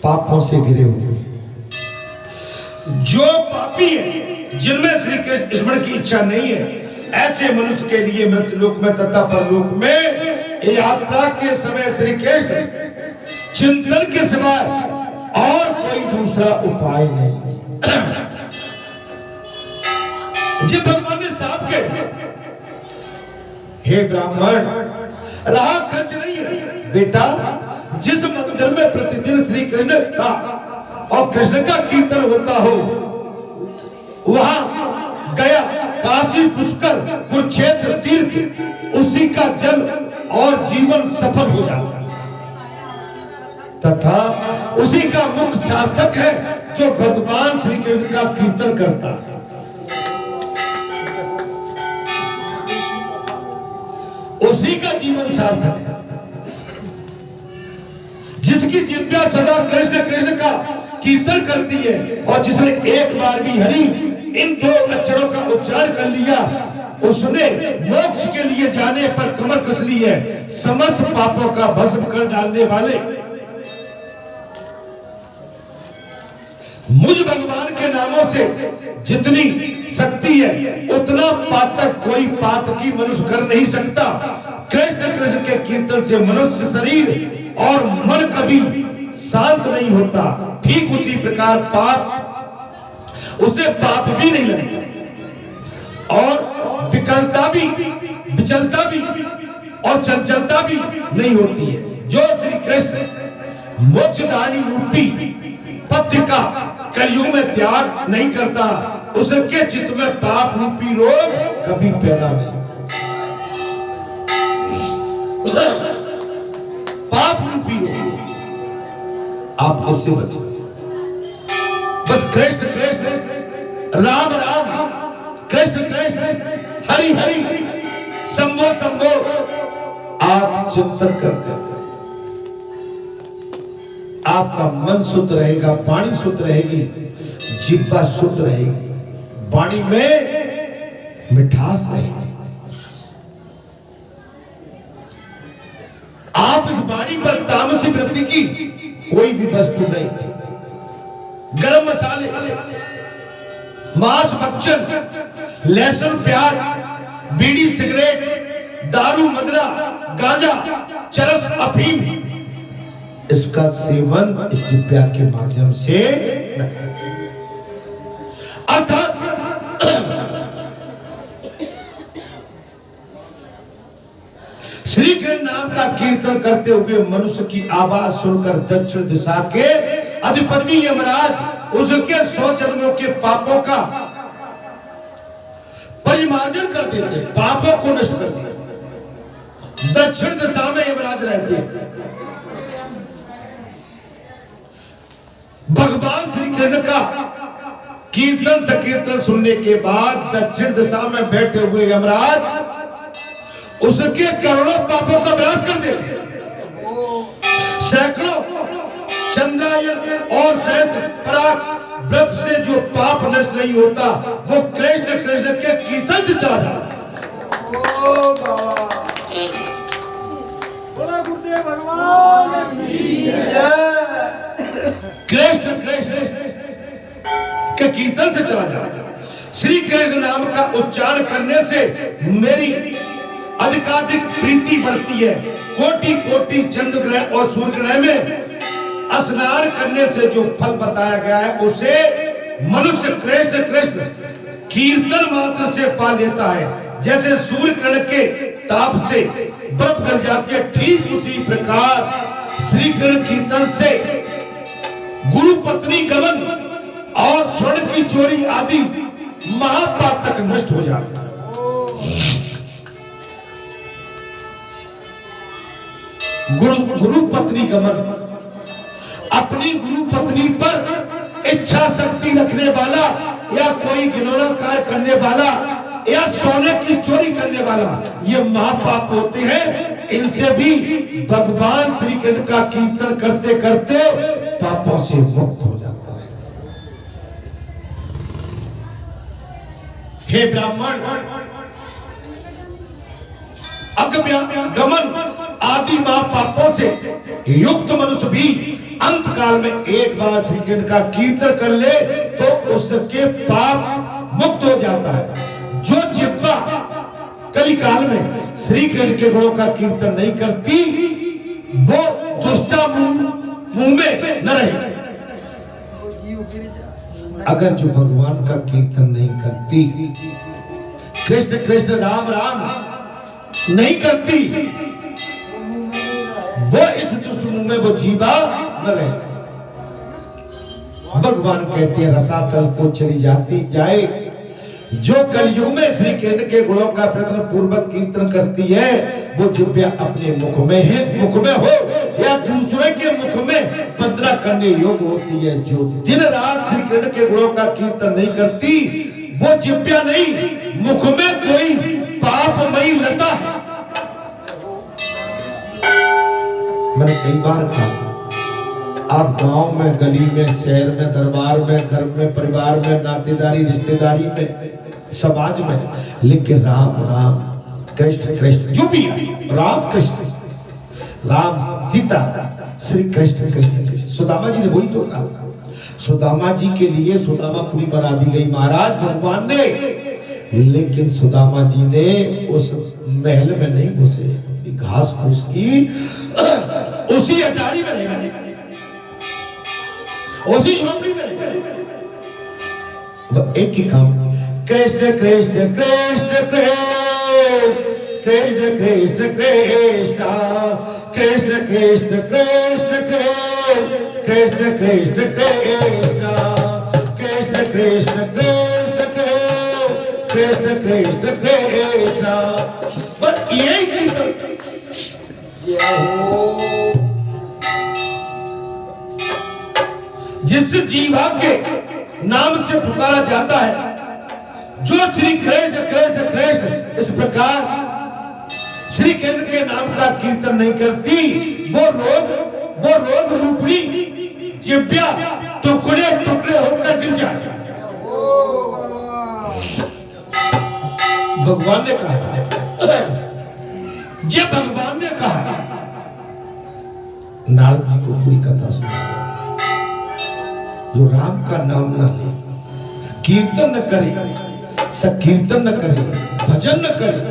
पापों से घिरे हुए जो पापी है, जिनमें श्री कृष्ण स्मरण की इच्छा नहीं है, ऐसे मनुष्य के लिए मृत्युलोक में तथा परलोक में यात्रा के समय श्री कृष्ण चिंतन के सिवाय और कोई दूसरा उपाय नहीं। जी भगवान ने साफ कह, हे ब्राह्मण, राह खर्च नहीं है बेटा। जिस मंदिर में प्रतिदिन श्री कृष्ण का और कृष्ण का कीर्तन होता हो, वहां गया, काशी, पुष्कर, कुरुक्षेत्र तीर्थ, उसी का जल और जीवन सफल हो जाता तथा उसी का मुख सार्थक है जो भगवान श्री कृष्ण का कीर्तन करता है। उसी का जीवन सार्थक है। जिसकी जिज्ञा सदा कृष्ण कृष्ण का कीर्तन करती है और जिसने एक बार भी हरि इन दो अक्षरों का उच्चारण कर लिया, उसने मोक्ष के लिए जाने पर कमर कस ली है। समस्त पापों का भस्म कर डालने वाले मुझ भगवान के नामों से जितनी शक्ति है, उतना पातक कोई पातकी मनुष्य कर नहीं सकता। कृष्ण कृष्ण के कीर्तन से मनुष्य शरीर और मन कभी शांत नहीं होता। ठीक उसी प्रकार पाप, उसे पाप भी नहीं लगता और विचलता भी और चंचलता भी नहीं होती है। जो श्री कृष्ण मोक्षदायिनी रूपी पथ्य का कलयुग में त्याग नहीं करता, उसके चित्त में पाप रूपी रोग कभी पैदा नहीं। पाप रूपी रोग आप इससे बचें। बस कृष्ण कृष्ण, राम राम, कृष्ण कृष्ण, हरि हरि, शंभो शंभो आप चिंतन करते हैं। आपका मन शुद्ध रहेगा, वाणी शुद्ध रहेगी, जिह्वा शुद्ध रहेगी, वाणी में मिठास रहेगी। आप इस वाणी पर तामसी वृत्ति की कोई भी वस्तु नहीं, गरम मसाले, मांस भक्षण, लहसुन प्याज, बीड़ी सिगरेट, दारू मदिरा, गांजा, चरस, अफीम, इसका सेवन इस जिह्वा के माध्यम से न करें। अर्थात श्री कृष्ण नाम का कीर्तन करते हुए मनुष्य की आवाज सुनकर दक्षिण दिशा के अधिपति यमराज उसके 100 जन्मों के पापों का परिमार्जन कर देते, पापों को नष्ट कर देते। दक्षिण दिशा में यमराज रहते हैं। भगवान श्री कृष्ण का कीर्तन संकीर्तन सुनने के बाद दक्षिण दिशा में बैठे हुए यमराज उसके करोड़ों पापों का विनाश कर देते। सैकड़ों चंद्रायन और सहस्त्र पराग व्रत से जो पाप नष्ट नहीं होता, वो कृष्ण कृष्ण के कीर्तन से चला जाता है। गुरुदेव भगवान की जय। कृष्ण कृष्ण के कीर्तन से चला जाता है। श्री कृष्ण नाम का उच्चारण करने से मेरी अधिकाधिक प्रीति बढ़ती है। कोटि कोटि चंद्र ग्रहण और सूर्य ग्रहण में स्नान करने से जो फल बताया गया है, उसे मनुष्य कृष्ण कृष्ण कीर्तन मात्र से पा लेता है। जैसे सूर्य किरण के ताप से बर्फ गल जाती है, ठीक उसी प्रकार श्री कृष्ण कीर्तन से गुरु पत्नी गमन और स्वर्ण की चोरी आदि महापातक नष्ट हो जाता है। गुरु पत्नी गमन, अपनी गुरु पत्नी पर इच्छा शक्ति रखने वाला या कोई घिनौना कार्य करने वाला या सोने की चोरी करने वाला, ये महापाप होते हैं। इनसे भी भगवान श्री कृष्ण का कीर्तन करते करते पापों से मुक्त हो जाता है। हे ब्राह्मण, गमन आदि मां पापों से युक्त मनुष्य भी अंत काल में एक बार श्री कृष्ण का कीर्तन कर ले तो उसके पाप मुक्त हो जाता है। जो जिह्वा कली काल में श्री कृष्ण के गुणों का कीर्तन नहीं करती वो दुष्टा मुंह में न रहे। अगर जो भगवान का कीर्तन नहीं करती, कृष्ण कृष्ण राम राम नहीं करती, वो इस दुष्ट मुंह में वो जीवा न रहे। भगवान कहते हैं रसातल को चली जाती जाए। जो कलयुग में श्री कृष्ण के गुणों का प्रयत्न पूर्वक कीर्तन करती है वो जिह्वा अपने मुख में है, मुख में हो या दूसरे के मुख में वंदना करने योग्य होती है। जो दिन रात श्री कृष्ण के गुणों का कीर्तन नहीं करती वो जिह्वा नहीं, मुख में कोई पापमयी लता है। मैंने कई बार कहा आप गांव में, गली में, शहर में, दरबार में, घर में, परिवार में, नातेदारी रिश्तेदारी में, समाज में, लेकिन राम राम कृष्ण कृष्ण जो भी है, राम कृष्ण, राम सीता, श्री कृष्ण कृष्ण कृष्ण। सुदामा जी ने वही तो कहा। सुदामा जी के लिए सुदामापुरी बना दी गई महाराज भगवान ने, लेकिन सुदामा जी ने उस महल में नहीं घुसे, घास फूस की उसी अटारी में नहीं, उसी झोपड़ी में नहीं। एक ही काम, कृष्ण कृष्ण कृष्ण कृष्ण कृष्ण कृष्ण कृष्ण कृष्ण कृष्ण कृष्ण कृष्ण कृष्ण कृष्ण कृष्ण कृष्ण कृष्ण कृष्ण कृष्ण। बस यही जिस जीवा के नाम से पुकारा जाता है, जो श्री कृष्ण कृष्ण कृष्ण इस प्रकार श्री कृष्ण के नाम का कीर्तन नहीं करती वो रोग रूपी जिह्वा टुकड़े टुकड़े होकर गिर जाए। भगवान ने कहा, जब भगवान ने कहा, नारद जी को पूरी कथा सुना। जो राम का नाम न ले, कीर्तन न करे, संकीर्तन न करे, भजन न करे,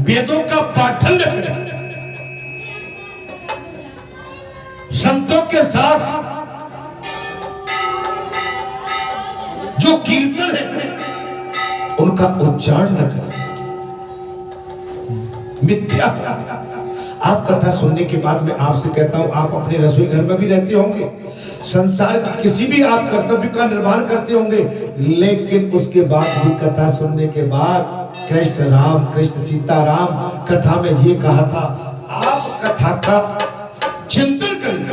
वेदों का पाठन न करे, संतों के साथ जो कीर्तन है उनका उच्चारण न करे, मिथ्या। आप कथा सुनने के बाद मैं आपसे कहता हूं, आप अपने रसोई घर में भी रहते होंगे, संसार के किसी भी आप कर्तव्य का निर्माण करते होंगे, लेकिन उसके बाद भी कथा सुनने के बाद कृष्ण राम कृष्ण सीता राम कथा में ये कहा था, आप कथा का चिंतन करें।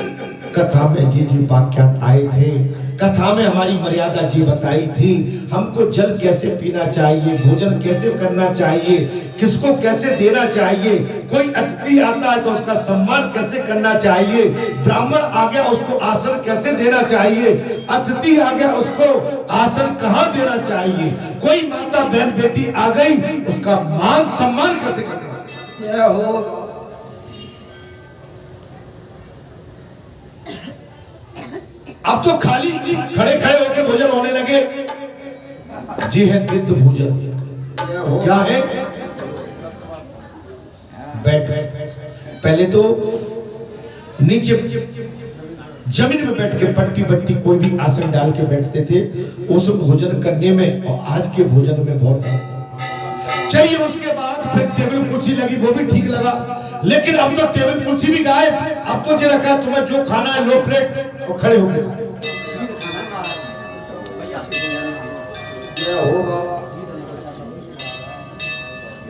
कथा में ये जी वाक्यान आए थे, कथा में हमारी मर्यादा जी बताई थी, हमको जल कैसे पीना चाहिए, भोजन कैसे करना चाहिए, किसको कैसे देना चाहिए, कोई अतिथि आता है तो उसका सम्मान कैसे करना चाहिए, ब्राह्मण आ गया उसको आसन कैसे देना चाहिए, अतिथि आ गया उसको आसन कहाँ देना चाहिए, कोई माता बहन बेटी आ गई उसका मान सम्मान कैसे करना चाहिए। अब तो खाली खड़े खड़े होकर भोजन होने लगे। जी है कृत भोजन, क्या है? बैठ, पहले तो नीचे जमीन में बैठ के पट्टी पट्टी कोई भी आसन डाल के बैठते थे उस भोजन करने में, और आज के भोजन में बहुत। चलिए उसके बाद फिर टेबल कुर्सी लगी, वो भी ठीक लगा, लेकिन अब तो टेबल कुर्सी भी गायब। अब तो ये रखा तुम्हें जो खाना है लो प्लेट और खड़े हो गए।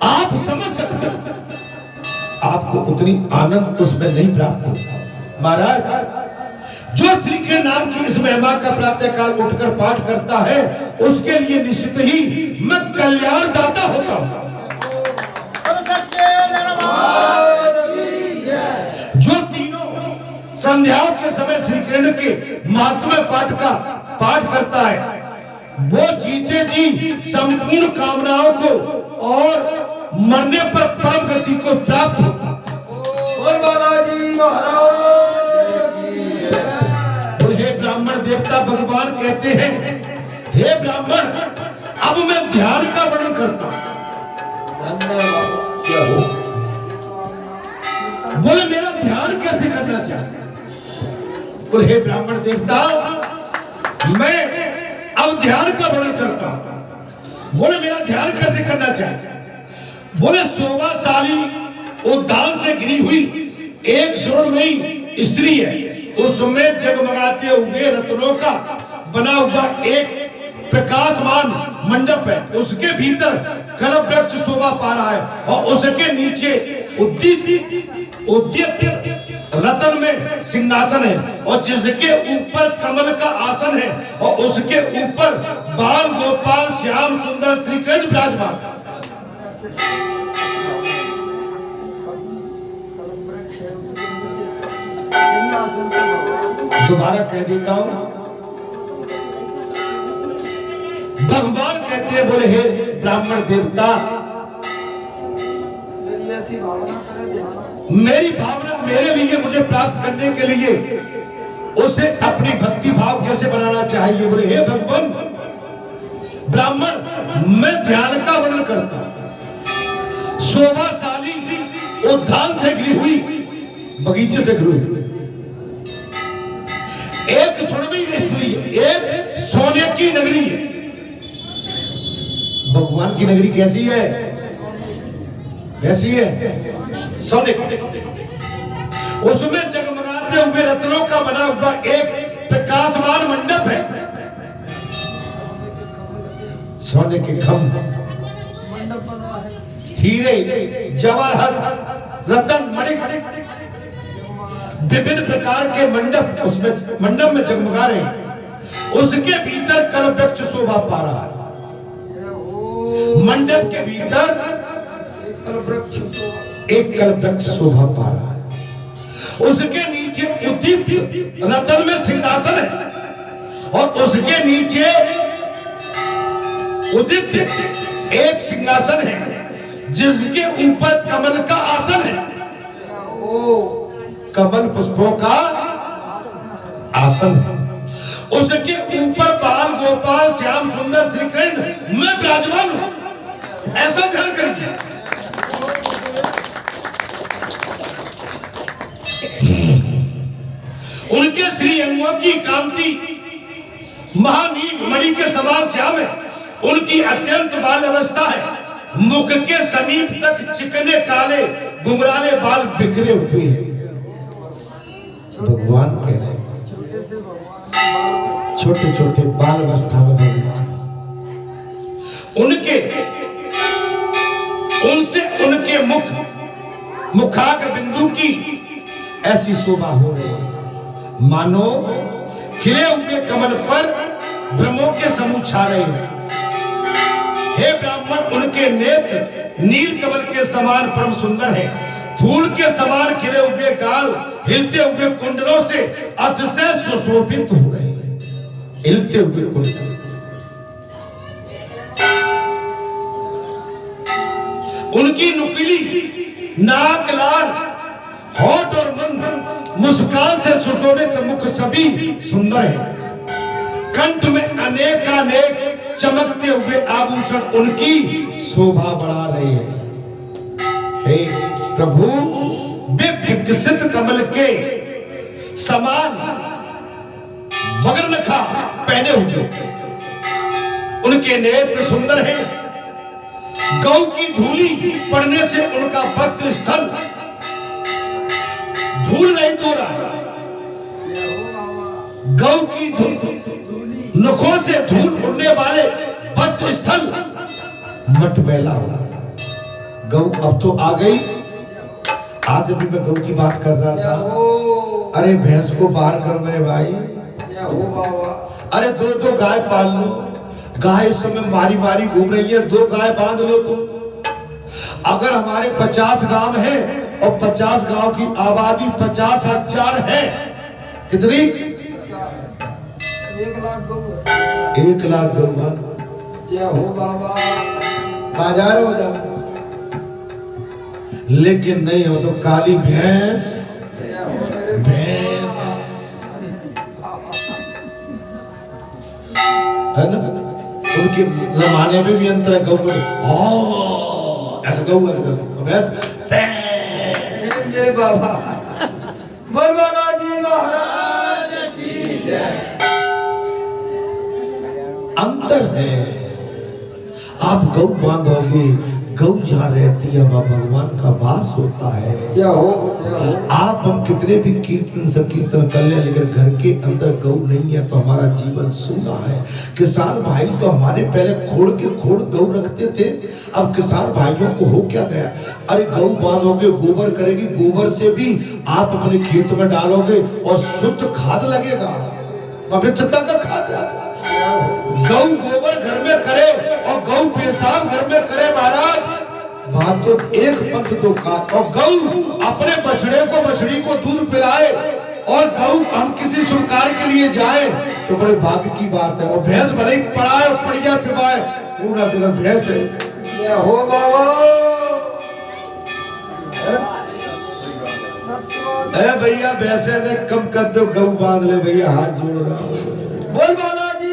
आप समझ सकते हो, आपको उतनी आनंद उसमें नहीं प्राप्त होता। महाराज जो श्री के नाम की इस महिमा का प्रातः काल उठकर पाठ करता है उसके लिए निश्चित ही मैं कल्याण दाता होता हूं। जो तीनों संध्याओं के समय श्री कृष्ण के महात्म्य पाठ का पाठ करता है वो जीते जी संपूर्ण कामनाओं को और मरने पर परम गति को प्राप्त होता है। बालाजी महाराज की जय। तो हे ब्राह्मण देवता भगवान कहते हैं, हे ब्राह्मण अब मैं ध्यान का वर्णन करता हूं। धन्यवाद। क्या हो? बोले मेरा ध्यान कैसे करना चाहिए? बोले हे ब्राह्मण देवता मैं अब ध्यान का वर्णन करता हूं। बोले मेरा ध्यान कैसे करना चाहिए? बोले शोभाशाली उद्यान से घिरी हुई एक स्वर्णमयी स्त्री है, उसमें जगमगाते हुए रत्नों का बना हुआ एक प्रकाशमान मंडप है, उसके भीतर कल्प वृक्ष शोभा पा रहा है और उसके नीचे उद्दीप्त रत्न में सिंहासन है और जिसके ऊपर कमल का आसन है और उसके ऊपर बाल गोपाल श्याम सुंदर श्री कृष्ण विराजमान। दोबारा कह देता हूं, भगवान कहते हैं, बोले हे ब्राह्मण देवता ऐसी भावना करे ध्यान। मेरी भावना मेरे लिए मुझे प्राप्त करने के लिए उसे अपनी भक्ति भाव कैसे बनाना चाहिए? बोले हे भगवान ब्राह्मण मैं ध्यान का वर्णन करता हूं। शोभाशाली उद्यान से घिरी हुई, बगीचे से घिरी हुई एक स्वर्णमयी स्त्री है, एक सोने की नगरी है। भगवान की नगरी कैसी है? कैसी है? सोने की। उसमें जगमगाते हुए रत्नों का बना हुआ एक प्रकाशमान मंडप है, सोने के खंभ, मंडप बना है, हीरे जवाहर रतन मणि विभिन्न प्रकार के मंडप उसमें मंडप में जगमगा रहे हैं। उसके भीतर कल्प वृक्ष शोभा पा रहा है। मंडप के भीतर एक कल्प वृक्ष शोभा पा रहा है। उसके नीचे उद्दीप्त रतन में सिंहासन है और उसके नीचे उदित एक सिंहासन है जिसके ऊपर कमल का आसन है, कमल पुष्पों का आसन है। उसके ऊपर बाल गोपाल श्याम सुंदर श्री कृष्ण मैं विराजमान हूं। ऐसा ध्यान करके उनके श्री अंगों की कांति महानील मणि के समान श्याम है। उनकी अत्यंत बाल अवस्था है। मुख के समीप तक चिकने काले घुंघराले बाल बिखरे हुए हैं। भगवान कह रहे छोटे छोटे बाल अवस्था में भगवान, उनके मुखाग्र बिंदु की ऐसी शोभा हो रही है मानो खिले हुए कमल पर ब्रह्मों के समूह छा रहे हैं। हे ब्राह्मण उनके नेत्र नील कमल के समान परम सुंदर है। फूल के समान खिले हुए गाल हिलते हुए कुंडलों से अतिशय सुशोभित हो रहे हैं। हिलते हुए कुंडल, उनकी नुकीली नाक, लाल होठ और मंद मुस्कान से सुशोभित मुख सभी सुंदर है। कंठ में अनेकानेक चमकते हुए आभूषण उनकी शोभा बढ़ा रहे हैं। हे प्रभु विकसित कमल के समान मगरनखा पहने हुए उनके नेत्र सुंदर हैं। गौ की धूली पड़ने से उनका वक्ष स्थल धूल नहीं तो रहा। गौ की नखों से धूल उड़ने वाले वक्ष स्थल मटमैला हो। गौ अब तो आ गई। आज भी मैं गौ की बात कर रहा था। अरे भैंस को बाहर करो मेरे भाई। अरे दो गाय पाल लो। गाय इस समय मारी मारी घूम रही है, 2 गाय बांध लो तुम। अगर हमारे 50 गांव हैं और 50 गांव की आबादी 50,000 है, कितनी? 1,00,000 गौ। 1,00,000 गौ। जय हो बाबा। बाजार हो जाओ। लेकिन नहीं हो तो काली भैंस भैंस है ना। उनके जमाने में भी अंतर है। गौ ऐसा गौ भैंस मेरे बाबा बोल बालाजी महाराज की जय। अंतर है। आप गौ बांधोगे, गौ जहाँ रहती है वहाँ भगवान का वास होता है। क्या हो आप हम कितने भी कीर्तन संकीर्तन कर ले, लेकिन घर के अंदर गौ नहीं है तो हमारा जीवन सूना है। किसान भाई तो हमारे पहले खोड़ के खोड़ गौ रखते थे, अब किसान भाइयों को हो क्या गया। अरे गौ बांधोगे, गोबर करेगी, गोबर से भी आप अपने खेत में डालोगे और शुद्ध खाद लगेगा, पवित्रता का खाद है। गौ गोबर घर में करे और गौ पेशाब घर में करे महाराज, बात तो एक पंथ दो का। और गौ अपने बछड़े को बछड़ी को दूध पिलाए और गौ हम किसी शुभ कार्य के लिए जाए तो बड़े भाग्य की बात है। और भैंस भले ही पड़ाए और पड़िया पिवाए, पूरा जगह भैंस है। क्या हो बाबा ए भैया भैंसे ने कम कर दो, गौ बांध ले भैया, हाथ जोड़ रहा हूं। बोल बालाजी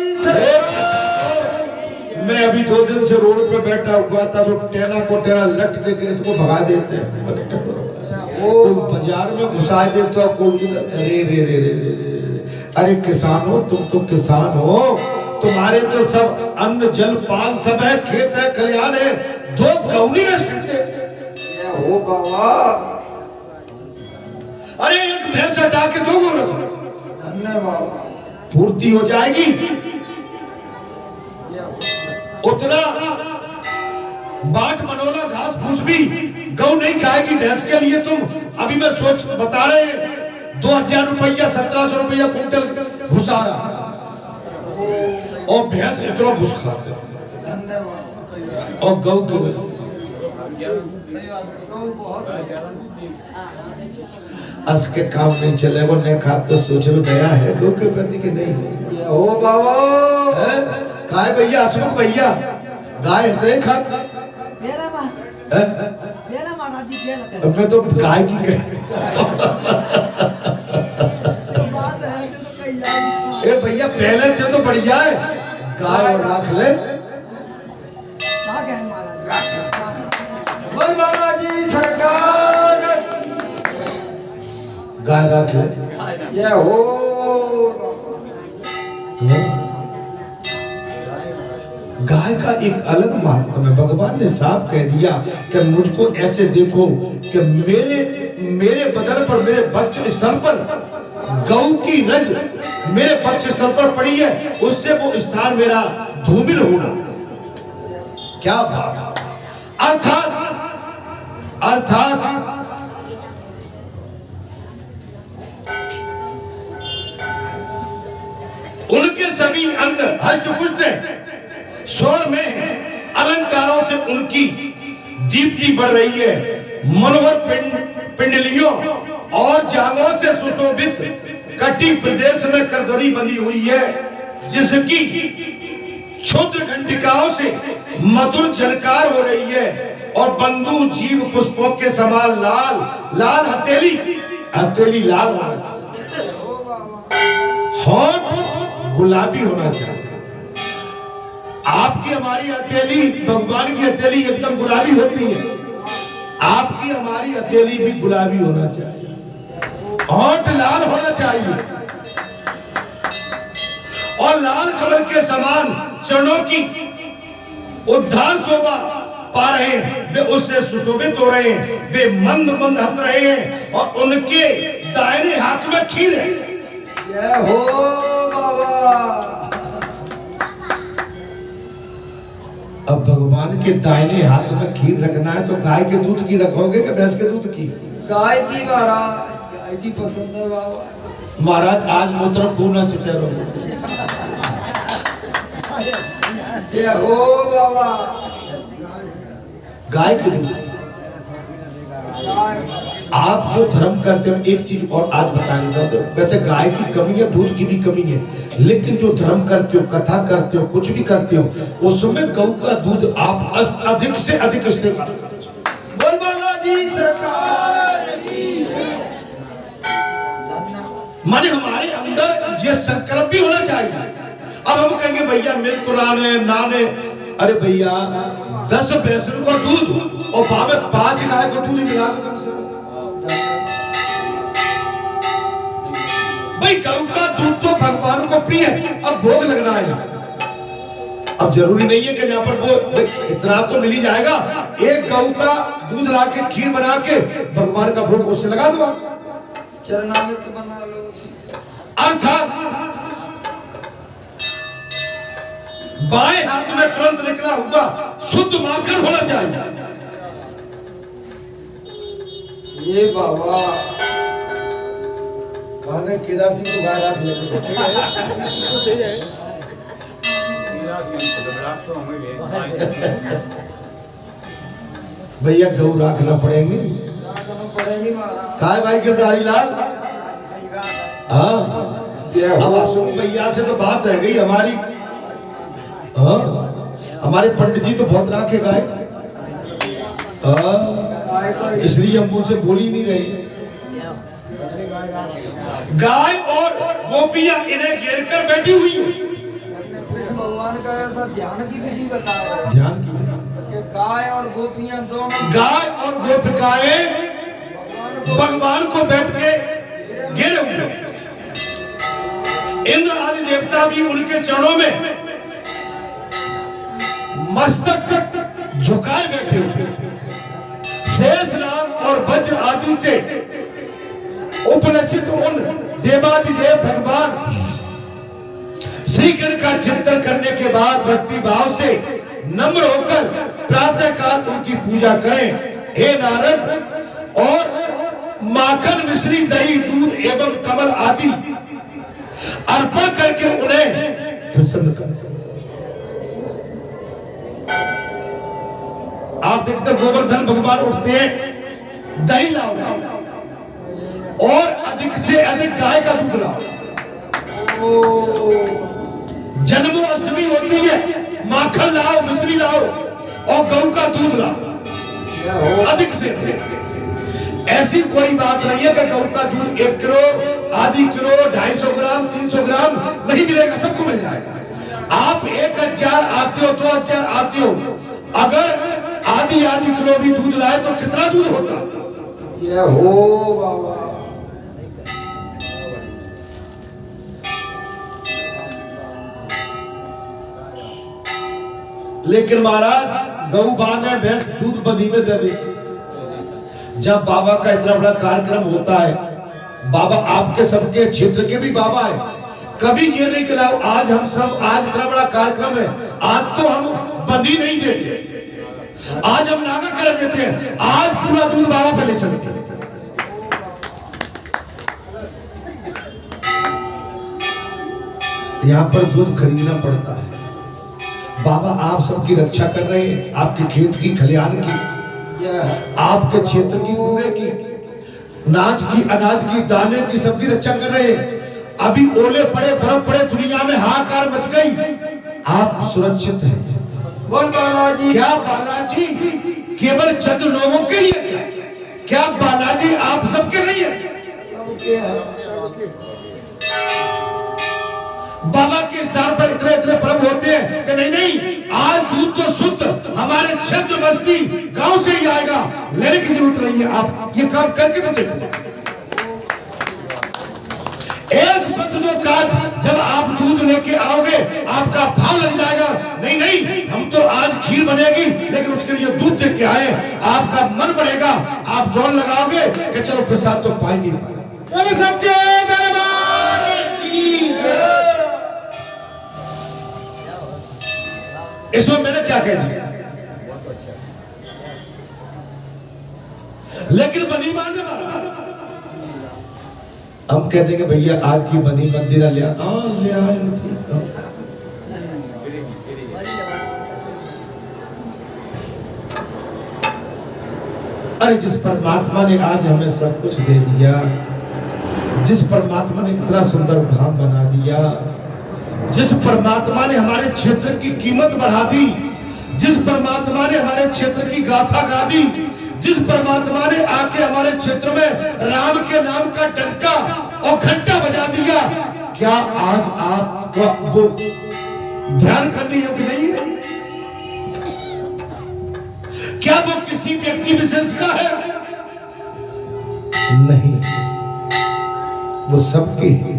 मैं अभी 2 दिन से रोड पे बैठा हुआ था, जो टेना को टेना लट देके इसको भगा देते हैं, तो बाजार में घुसा देते हो। अरे रे रे रे रे, अरे किसान हो तुम, तो किसान हो, तुम्हारे तो सब अन्न जल पान सब है, खेत है, खलिहान है, 2 गौनी है। क्या हो बाबा अरे एक भैंस हटा के 2 गौ रखो, धन्यवाद। पूर्ति हो जाएगी। उतना बाट मनोला घास फूस भी गौ नहीं खाएगी भैंस के लिए। तुम अभी मैं सोच बता रहे हैं 2000 रुपया 1700 रुपया कुंटल घुसारा, और भैंस इतना घुस खाते और गौ के अस के काम नहीं चले, वो नहीं खा तो सोच लो दया है गौ के प्रति कि नहीं। क्या हो बाबा काय भैया हसमुख भैया गाय है खा महाराज जी अब मैं तो गाय की कह बात है तो कही जाएगी। ए भैया पहले थे तो बढ़िया है, गाय और राख ले। क्या कहें महाराज, बोल बालाजी सरकार गाय राख ले। क्या हो गाय का एक अलग महत्व है। भगवान ने साफ कह दिया कि मुझको ऐसे देखो कि मेरे बदन पर, मेरे वक्ष स्थल पर गौ की रज मेरे वक्ष स्थल पर पड़ी है, उससे वो स्थान मेरा धूमिल होना। क्या बात। अर्थात उनके सभी अंग हर्ष पुष्ट स्वर्ण में अलंकारों से उनकी दीप्ति बढ़ रही है। मनोहर पिंडलियों और जांघों से सुशोभित कटी प्रदेश में करधनी बंधी हुई है, जिसकी क्षुद्र घंटिकाओं से मधुर झनकार हो रही है। और बंधु जीव पुष्पों के समान लाल लाल हथेली लाल होना चाहिए, होंठ गुलाबी होना चाहिए। आपकी हमारी हथेली, भगवान की हथेली एकदम गुलाबी होती है, आपकी हमारी हथेली भी गुलाबी होना चाहिए, होंठ लाल होना चाहिए, और लाल कमल के समान चरणों की उद्धार शोभा पा रहे हैं, वे उससे सुशोभित हो रहे हैं, वे मंद मंद हंस रहे हैं, और उनके दाहिने हाथ में खीर है। क्या हो बाबा अब भगवान के दाहिने हाथ में खीर रखना है तो गाय के दूध की रखोगे कि भैंस के दूध की? गाय की महाराज, गाय की पसंद है बाबा। महाराज आज मूत्र पूना चिते रहो। क्या हो बाबा गाय के दूध। आप जो धर्म करते हो, एक चीज और आज बताने दो, तो वैसे गाय की कमी है, दूध की भी कमी है, लेकिन जो धर्म करते हो, कथा करते हो, कुछ भी करते हो, उसमें गौ का दूध आप अधिक से अधिक इस्तेमाल करो। बोल बालाजी माने हमारे अंदर ये संकल्प भी होना चाहिए। अब हम कहेंगे भैया मिल्क तो नाने, अरे भैया 10 भैंसों को दूध और भावे 5 गाय को दूध मिला दो। भाई गऊ का दूध तो भगवान को प्रिय है, अब भोग लगना है। अब जरूरी नहीं है कि यहाँ पर वो इतना तो मिल ही जाएगा। एक गऊ का दूध ला के खीर बना के भगवान का भोग उससे लगा दो, चरणामृत बना लो। अर्थात बाएं हाथ में तुरंत निकला हुआ शुद्ध माखन होना चाहिए। ये बाबा केदार सिंह को गाय राख ले। भैया गऊ रखना पड़ेंगे। पड़ेगी महाराज। काय भाई गिरधारी लाल, हाँ अब आसुम भैया से तो बात है गई हमारी। हाँ हमारे पंडित जी तो बहुत राखे गाय, हाँ इसलिए हम उनसे बोल ही नहीं रहे। गाय और गोपियां इन्हें घेर कर बैठी हुई है। कृष्ण भगवान का ऐसा ध्यान की विधि बताया ध्यान की कि गाय और गोपियां दोनों गाय और गोपिकाएं भगवान को बैठ के घेरे हुए। इंद्र आदि देवता भी उनके चरणों में मस्तक झुकाए बैठे हुए। शेष नाग और वज्र आदि से उपलक्षित उन देवादिदेव भगवान श्री कृष्ण का चिंतन करने के बाद भक्ति भाव से नम्र होकर प्रातः काल उनकी पूजा करें। हे नारद, और माखन मिश्री दही दूध एवं कमल आदि अर्पण करके उन्हें प्रसन्न करें। आप देखते गोवर्धन भगवान उठते हैं, दही लाओ और अधिक से अधिक गाय का दूध लाओ। जन्माष्टमी होती है, माखन लाओ, मिश्री लाओ और गऊ का दूध लाओ अधिक से अधिक। ऐसी कोई बात नहीं है कि गऊ का दूध 1 किलो, आधी किलो, 250 ग्राम, 300 ग्राम नहीं मिलेगा, सबको मिल जाएगा। आप 1000 आते हो, 2000 आते हो, अगर आधी किलो भी दूध लाए तो कितना दूध होता? जय हो बाबा। लेकिन महाराज गऊ बांधे भैंस दूध बंधी में दे दे। जब बाबा का इतना बड़ा कार्यक्रम होता है, बाबा आपके सबके क्षेत्र के भी बाबा है, कभी ये नहीं खिलाओ आज हम सब, आज इतना बड़ा कार्यक्रम है, आज तो हम बंधी नहीं देते, आज हम नागा कर देते हैं, आज पूरा दूध बाबा पे ले चलते हैं। यहाँ पर दूध खरीदना पड़ता है। बाबा आप सबकी रक्षा कर रहे हैं, आपके खेत की, खलिहान की, आपके क्षेत्र की, पूरे की, नाज की, अनाज की, दाने की, सबकी रक्षा कर रहे हैं। अभी ओले पड़े, बर्फ पड़े, दुनिया में हाहाकार मच गई, आप सुरक्षित हैं। कौन बालाजी? क्या बालाजी केवल चंद लोगों के लिए है? क्या बालाजी आप सबके नहीं है? सबके हैं। बाबा के स्थान पर इतने इतने पर्व होते हैं कि नहीं नहीं, आज दूध तो शुद्ध हमारे क्षेत्र बस्ती गांव से ही आएगा, लेने की जरूरत नहीं है। आप ये काम करके तो देखो। एक पथ दो काज, जब आप दूध लेके आओगे आपका भाव लग जाएगा। नहीं नहीं, हम तो आज खीर बनेगी, लेकिन उसके लिए दूध दे के आए, आपका मन बढ़ेगा, आप दौड़ लगाओगे कि चलो प्रसाद तो पाएंगे। इसमें मैंने क्या कह दिया? लेकिन बनी बांधे हम कह देंगे भैया आज की बनी मंदिर ले आए। अरे जिस परमात्मा ने आज हमें सब कुछ दे दिया, जिस परमात्मा ने इतना सुंदर धाम बना दिया, जिस परमात्मा ने हमारे क्षेत्र की कीमत बढ़ा दी, जिस परमात्मा ने हमारे क्षेत्र की गाथा गा दी, जिस परमात्मा ने आके हमारे क्षेत्र में राम के नाम का डंका और घंटा बजा दिया, क्या आज आपका वो ध्यान करने योग्य नहीं है? क्या वो किसी व्यक्ति विशेष का है? नहीं, वो सबके हैं,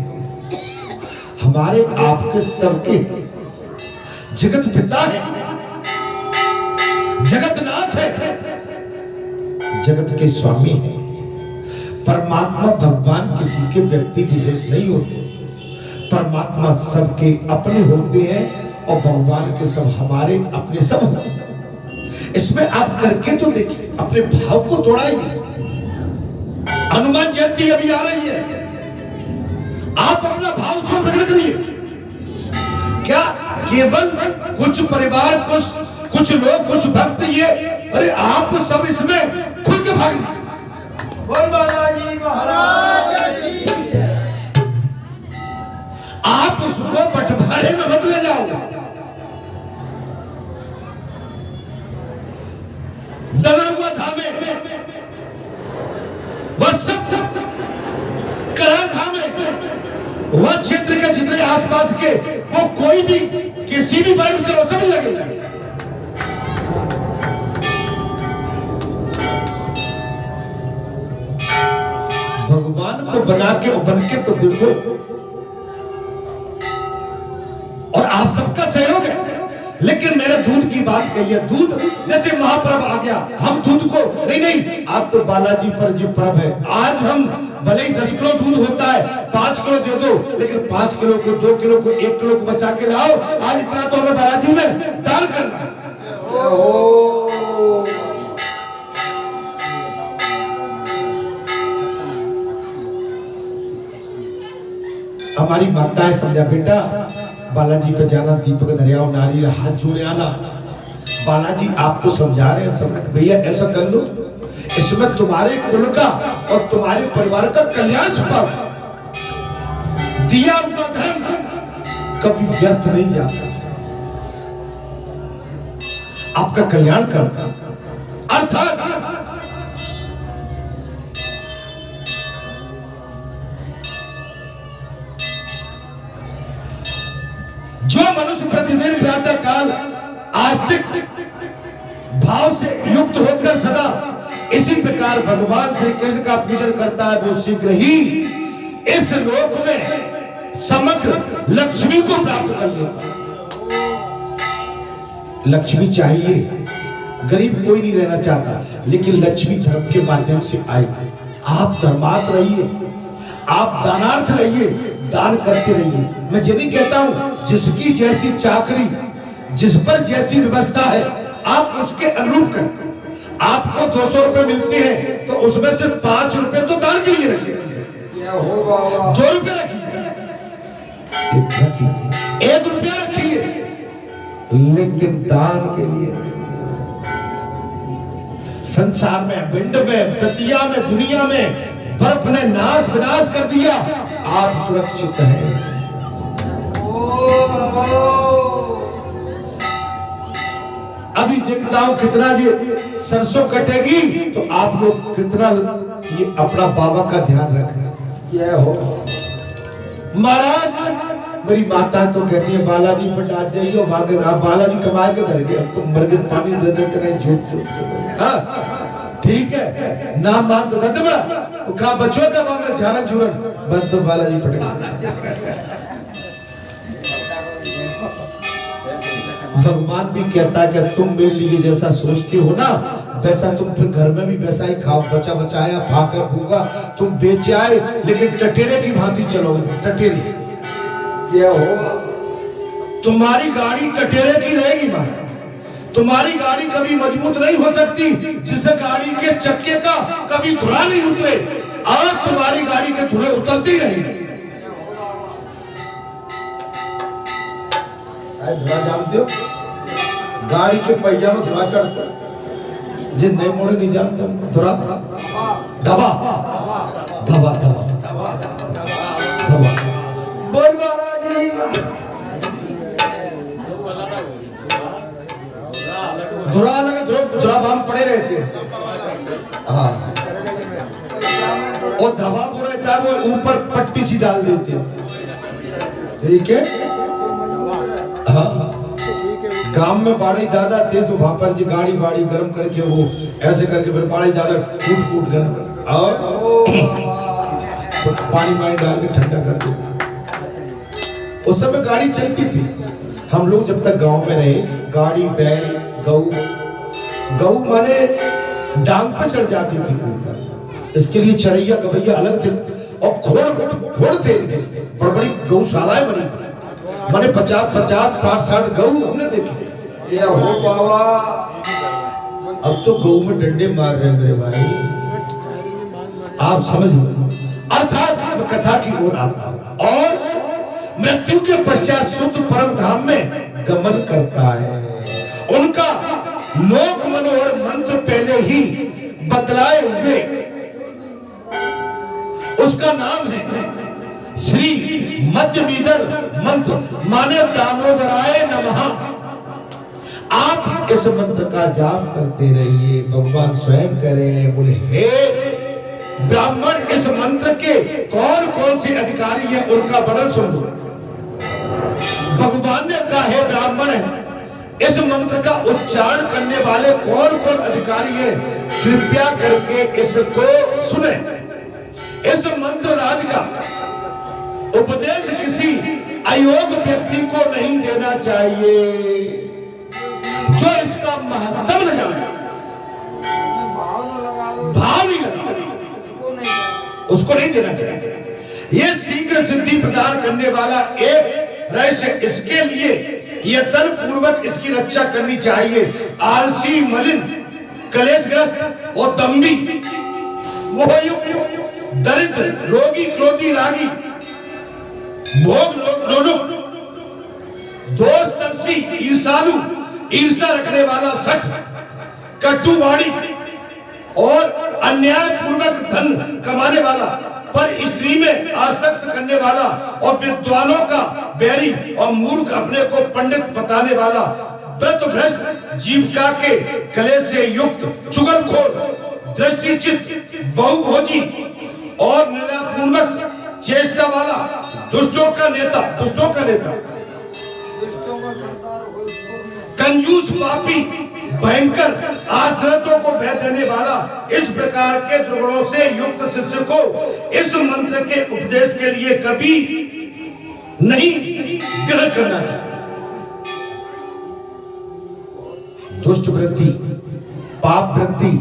हमारे आपके सबके जगत पिता है, जगतनाथ है, जगत के स्वामी है। परमात्मा भगवान किसी के व्यक्ति विशेष नहीं होते, परमात्मा सबके अपने होते हैं और भगवान के सब हमारे अपने सब होते हैं। इसमें आप करके तो देखिए, अपने भाव को तोड़ाइए। हनुमान जयंती अभी आ रही है, आप अपना भाव उसमें प्रकट करिए। क्या केवल कुछ परिवार, कुछ लोग, कुछ भक्त ये, अरे आप सब इसमें खुल के भाग। बोल बालाजी महाराज आप उसको बंटवारे में मत ले जाओ। दगड़ुआ धामे, वह सब करा धामे, वह क्षेत्र के जितने आसपास के, वो कोई भी किसी भी वर्ग से हो सभी लगेगा। भगवान को बना के बन के तो देखो, और आप सबका सहयोग है। लेकिन मैंने दूध की बात कही है, दूध जैसे महापर्व आ गया, हम दूध को नहीं, आप तो बालाजी पर जी पर्व है, आज हम भले ही 10 किलो दूध होता है, 5 किलो दे दो, लेकिन 5 किलो को, 2 किलो को, 1 किलो को बचा के लाओ। आज इतना तो हमें बालाजी में दान करना है। हमारी माताएं समझा, बेटा बालाजी पे जाना, दीपक दरियाओ, नारियल हाथ जोड़े आना। बालाजी आपको समझा रहे हैं, समझ भैया ऐसा कर लो, इसमें तुम्हारे कुल का और तुम्हारे परिवार का कल्याण छुपा हुआ। दिया हुआ धर्म कभी व्यर्थ नहीं जाता, आपका कल्याण करता। अर्थात जो मनुष्य प्रतिदिन प्रातः काल आस्तिक भाव से युक्त होकर सदा इसी प्रकार भगवान श्री कृष्ण का पूजन करता है, वो शीघ्र ही इस लोक में समग्र लक्ष्मी को प्राप्त कर लेता है। लक्ष्मी चाहिए, गरीब कोई नहीं रहना चाहता, लेकिन लक्ष्मी धर्म के माध्यम से आएगी। आप धर्मार्थ रहिए, आप दानार्थ रहिए, दान करते रहिए। मैं ये नहीं कहता हूं जिसकी जैसी चाकरी, जिस पर जैसी व्यवस्था है, आप उसके अनुरूप करें। आपको 200 रुपए मिलते हैं तो उसमें से 5 रुपए तो दान के लिए रखिए, 2 रुपए रखिए, 1 रुपया रखिए, लेकिन दान के लिए। संसार में, पिंड में, दतिया में, दुनिया में बर्फ ने नाश विनाश कर दिया, आप सुरक्षित हैं। अभी देखता हूं कितना ये सरसों कटेगी तो आप लोग कितना ये अपना बाबा का ध्यान रखना। जय हो महाराज। मेरी माता तो कहती है बालाजी पर डाल जाइए, मांगे आप बालाजी कमाए के धर गए, तो मर गए पानी दे दे कर झूठ। हाँ ठीक है, नाम मान तो रद बड़ा वो कहा बच्चों का मांगे ध्यान जुड़न, बस तो बालाजी पटक। भगवान भी कहता है कि तुम मेरे लिए जैसा सोचते हो ना, वैसा तुम फिर घर में भी वैसा ही खाओ, बचा बचाया भाकर भूखा तुम बेचे आए, लेकिन टटेरे की भांति चलोगे। टटेरे ये हो, तुम्हारी गाड़ी टटेरे की रहेगी मां। तुम्हारी गाड़ी कभी मजबूत नहीं हो सकती जिस गाड़ी के चक्के का कभी धुरा नहीं उतरे, और तुम्हारी गाड़ी के धुरे उतरते ही रहेंगे। धुरा जानते हो, गाड़ी के पहिया में धुरा चढ़ता, जिन नहीं मोड़े नहीं जानते धुरा, धबा धबा धबा धबा। बोल बालाजी। धुरा अलग, धुरा बाम पड़े रहते हैं। हाँ, और धबा पूरा रहता है, वो ऊपर पट्टी सी डाल देते हैं, ठीक है। हाँ, गांव में बाड़ी दादा थे, सो वहां पर जी गाड़ी बाड़ी गर्म करके वो ऐसे करके फिर बाड़ी दादा कूट गर्म कर और पानी डाल के ठंडा कर देते। उस समय गाड़ी चलती थी। हम लोग जब तक गांव में रहे, गाड़ी बैल गऊ माने डांग पे चढ़ जाती थी ऊपर। इसके लिए चरैया गवैया अलग थे और घोड़ थे, बड़ी गौशालाएं बनी थी, माने 50-50 60-60 गऊ हमने देखे। ये हो बाबा, अब तो गऊ में डंडे मार रहे हैं मेरे भाई, आप समझ लो। अर्थात कथा की ओर आता और मृत्यु के पश्चात शुद्ध परम धाम में गमन करता है। उनका लोक मनोहर मंत्र पहले ही बतलाए हुए, उसका नाम है श्री मध्यमीदर मंत्र, माने दामोदराय नमः। आप इस मंत्र का जाप करते रहिए। भगवान स्वयं करें, बोले हे ब्राह्मण, इस मंत्र के कौन कौन से अधिकारी हैं उनका वर्णन सुन लो। भगवान ने कहा है ब्राह्मण है, इस मंत्र का उच्चारण करने वाले कौन कौन अधिकारी हैं, कृपया करके इसको सुने। इस मंत्र राज का उपदेश किसी अयोग्य व्यक्ति को नहीं देना चाहिए जो इसका महत्व न जाने, भाव नहीं लगा, उसको नहीं देना चाहिए। यह शीघ्र सिद्धि प्रदान करने वाला एक रहस्य, इसके लिए यत्न पूर्वक इसकी रक्षा करनी चाहिए। आलसी, मलिन, कलेशग्रस्त और दम्भी, मोहयुक्त, दरिद्र, रोगी, क्रोधी, रागी, भोग लोलुप, दोषदर्शी, ईर्षालु, ईर्षा रखने वाला, सठ, कटुवाणी और अन्याय पूर्वक धन कमाने वाला, पर स्त्री में आसक्त करने वाला और विद्वानों का बैरी और मूर्ख, अपने को पंडित बताने वाला, व्रत भ्रष्ट, जीविका के कलेश से युक्त, चुगलखोर, दृष्टिचित, बहुभोजी और निरापूर्वक चेष्टा वाला, दुष्टों का नेता, कंजूस, पापी, भयंकर, आश्रितों को भय देने वाला, इस प्रकार के दुर्गुणों से युक्त शिष्य को इस मंत्र के उपदेश के लिए कभी नहीं ग्रहण करना चाहिए। दुष्ट वृत्ति, पाप वृत्ति,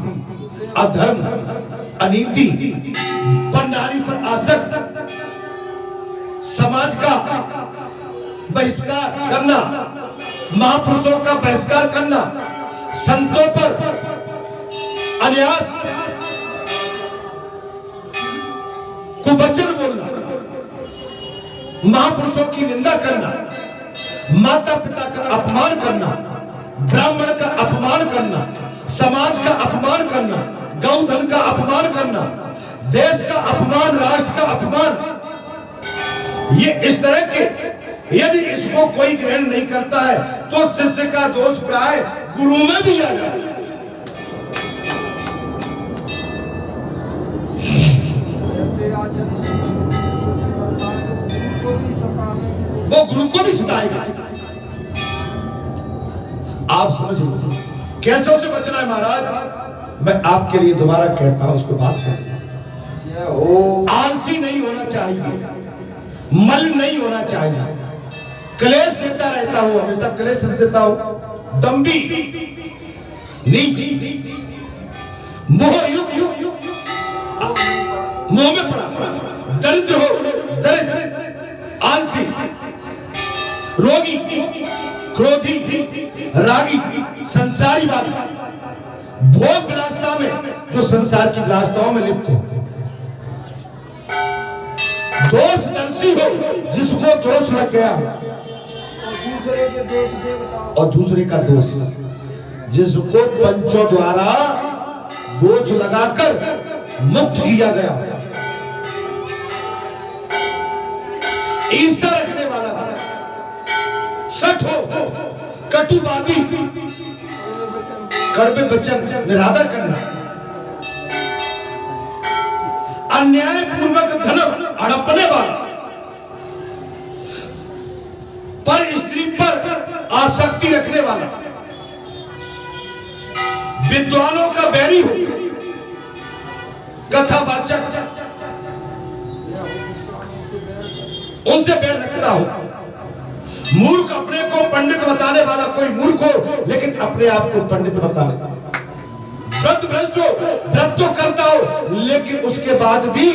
अधर्म, अनीति, भंडारी पर आसक्त, समाज का बहिष्कार करना, महापुरुषों का बहिष्कार करना, संतों पर अन्यास, कुवचन बोलना, महापुरुषों की निंदा करना, माता पिता का अपमान करना, ब्राह्मण का अपमान करना, समाज का अपमान करना, गौधन का अपमान करना, देश का अपमान, राष्ट्र का अपमान, ये इस तरह के यदि इसको कोई ग्रहण नहीं करता है तो शिष्य का दोष प्राय गुरु में भी आ जाए। वो गुरु को भी सताएगा। आप समझिए कैसे उसे बचना है महाराज। मैं आपके लिए दोबारा कहता हूं, उसको बात करें। आलसी नहीं होना चाहिए, मल नहीं होना चाहिए, क्लेश देता रहता हूं, हमेशा क्लेश देता हूं, दम्भी, नीच, मोहयुक्त, मोह में पड़ा, दरिद्र हो, दरिद्र, आलसी, रोगी, क्रोधी, रागी, संसारीवादी, भोग विलासता में, जो संसार की विलासताओं में लिप्त हो, दोषदर्शी हो, जिसको दोष लग गया, और दूसरे का दोष, जिसको पंचों द्वारा दोष लगाकर मुक्त किया गया, ईर्ष्या रखने वाला, सठ हो, कटुवादी, कड़वे वचन निरादर करना, अन्याय पूर्वक धन हड़पने वाला, पर स्त्री पर आसक्ति रखने वाला, विद्वानों का बैरी हो, कथावाचक उनसे बैर रखता हो, मूर्ख अपने को पंडित बताने वाला, कोई मूर्ख हो लेकिन अपने आप को पंडित बताने, व्रत तो करता हो लेकिन उसके बाद भी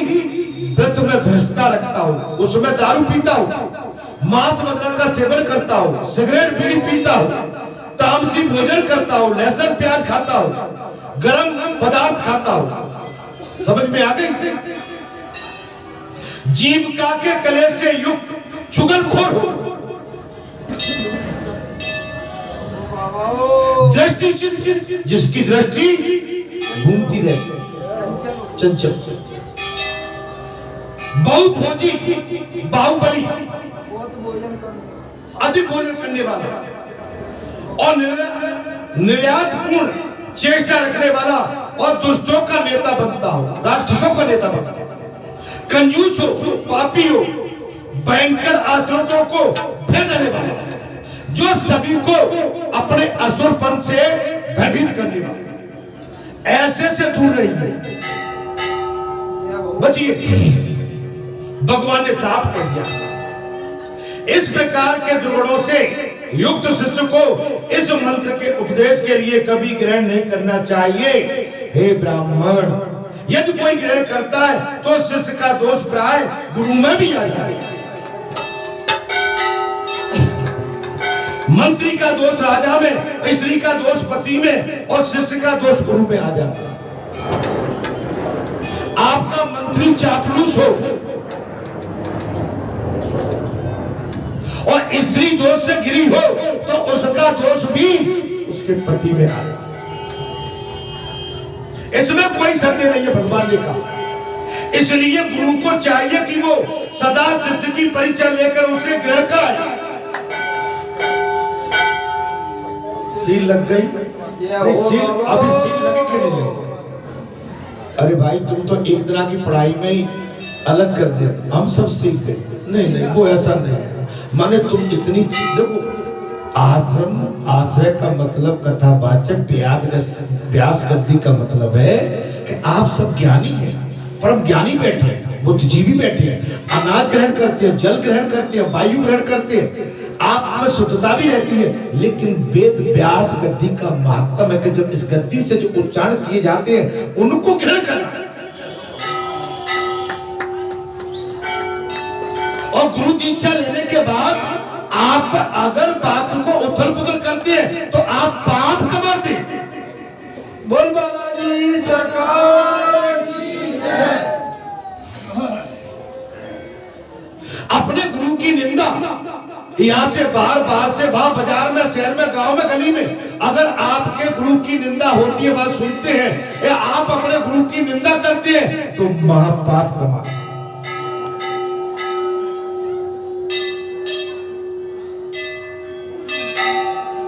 व्रत में भ्रष्टता रखता हो, उसमें दारू पीता हो, मांस मदिरा का सेवन करता हो, सिगरेट बीड़ी पीता हो, तामसी भोजन करता हो, लहसुन प्याज खाता हो, गरम पदार्थ खाता हो। समझ में आ गई? जीविका के कले से युक्त चुगलखोर हो, दृष्टि जिसकी दृष्टि घूमती रहती, चंचल, बहुभोजी, बाहुबली, अधिक भोजन करने वाला और निर्यातपूर्ण चेष्टा रखने वाला और दुष्टों का नेता बनता हो, राक्षसों का नेता बनता हो, कंजूस हो, पापी हो, भयंकर आश्रितों को भेद देने वाला, जो सभी को अपने असुरपन से भयभीत करने वाला, ऐसे से दूर रहिए, बचिए। भगवान ने साफ कर दिया। इस प्रकार के दुर्गुणों से युक्त शिष्य को इस मंत्र के उपदेश के लिए कभी ग्रहण नहीं करना चाहिए। हे ब्राह्मण, यदि कोई ग्रहण करता है तो शिष्य का दोष प्राय गुरु में भी आ जाए। मंत्री का दोष राजा में, स्त्री का दोष पति में और शिष्य का दोष गुरु में आ जाता है। आपका मंत्री चापलूस हो और स्त्री दोष से गिरी हो तो उसका दोष भी उसके पति में आ जाए। इसमें कोई संदेह नहीं है, भगवान ने कहा। इसलिए गुरु को चाहिए कि वो सदा शिष्य की परीक्षा लेकर उसे ग्रहण कराए। सील लग गई? सील अभी सील लगे कि नहीं लगे? अरे भाई, तुम तो एक तरह की पढ़ाई में ही अलग कर दे, हम सब सीख गए। नहीं, वो ऐसा नहीं है। माने तुम इतनी देखो, आश्रम आश्रय का मतलब कथावाचक व्यास गद्दी का मतलब है कि आप सब ज्ञानी हैं, परम ज्ञानी बैठे हैं, बुद्धिजीवी बैठे हैं, अनाज ग्रहण करते हैं, जल ग्रहण करते हैं, वायु ग्रहण करते हैं, आप में शुद्धता भी रहती है। लेकिन वेद व्यास गद्दी का महत्व है कि जब इस गद्दी से जो उच्चारण किए जाते हैं उनको ग्रहण करना। और गुरु दीक्षा लेने के बाद आप अगर बात को उथल पुथल करते हैं तो आप पाप कमाते हैं। बोल बाबा जी सरकार की जय। अपने गुरु की निंदा यहाँ से बाहर से बाहर, बाजार में, शहर में, गांव में, गली में अगर आपके गुरु की निंदा होती है, बात सुनते हैं या आप अपने गुरु की निंदा करते हैं तो महापाप कमाते।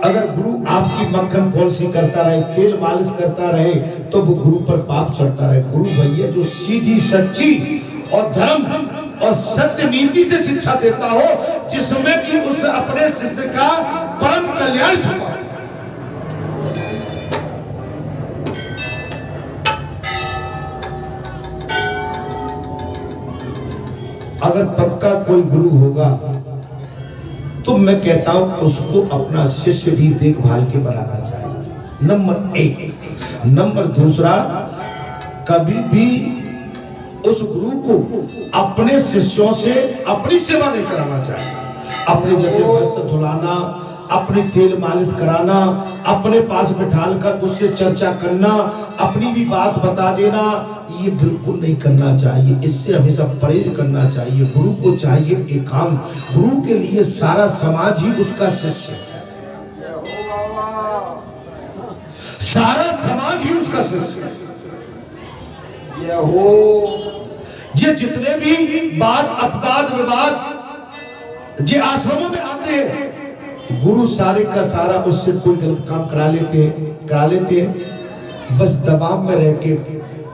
अगर गुरु आपकी मक्खन पॉलिसी करता रहे, तेल मालिश करता रहे तो वो गुरु पर पाप चढ़ता रहे। गुरु भैया जो सीधी सच्ची और धर्म और सत्य नीति से शिक्षा देता हो, जिसमें कि उस अपने शिष्य का परम कल्याण छुपा। अगर पक्का कोई गुरु होगा तो मैं कहता हूं उसको अपना शिष्य भी देखभाल के बनाना चाहिए, नंबर एक। नंबर दूसरा, कभी भी उस गुरु को अपने शिष्यों से अपनी सेवा नहीं कराना चाहिए। अपने जैसे वस्त्र धुलाना, अपनी तेल मालिश कराना, अपने पास बिठालकर उससे चर्चा करना, अपनी भी बात बता देना, ये बिल्कुल नहीं करना चाहिए। इससे हमेशा परहेज करना चाहिए। गुरु को चाहिए एकांत। गुरु के लिए सारा समाज ही उसका शिष्य है, सारा समाज ही उसका शिष्य है। ये जितने भी बात अपवाद विवाद जे आश्रमों में आते हैं, गुरु सारे का सारा उससे कोई गलत काम करा लेते हैं, बस दबाव में रह के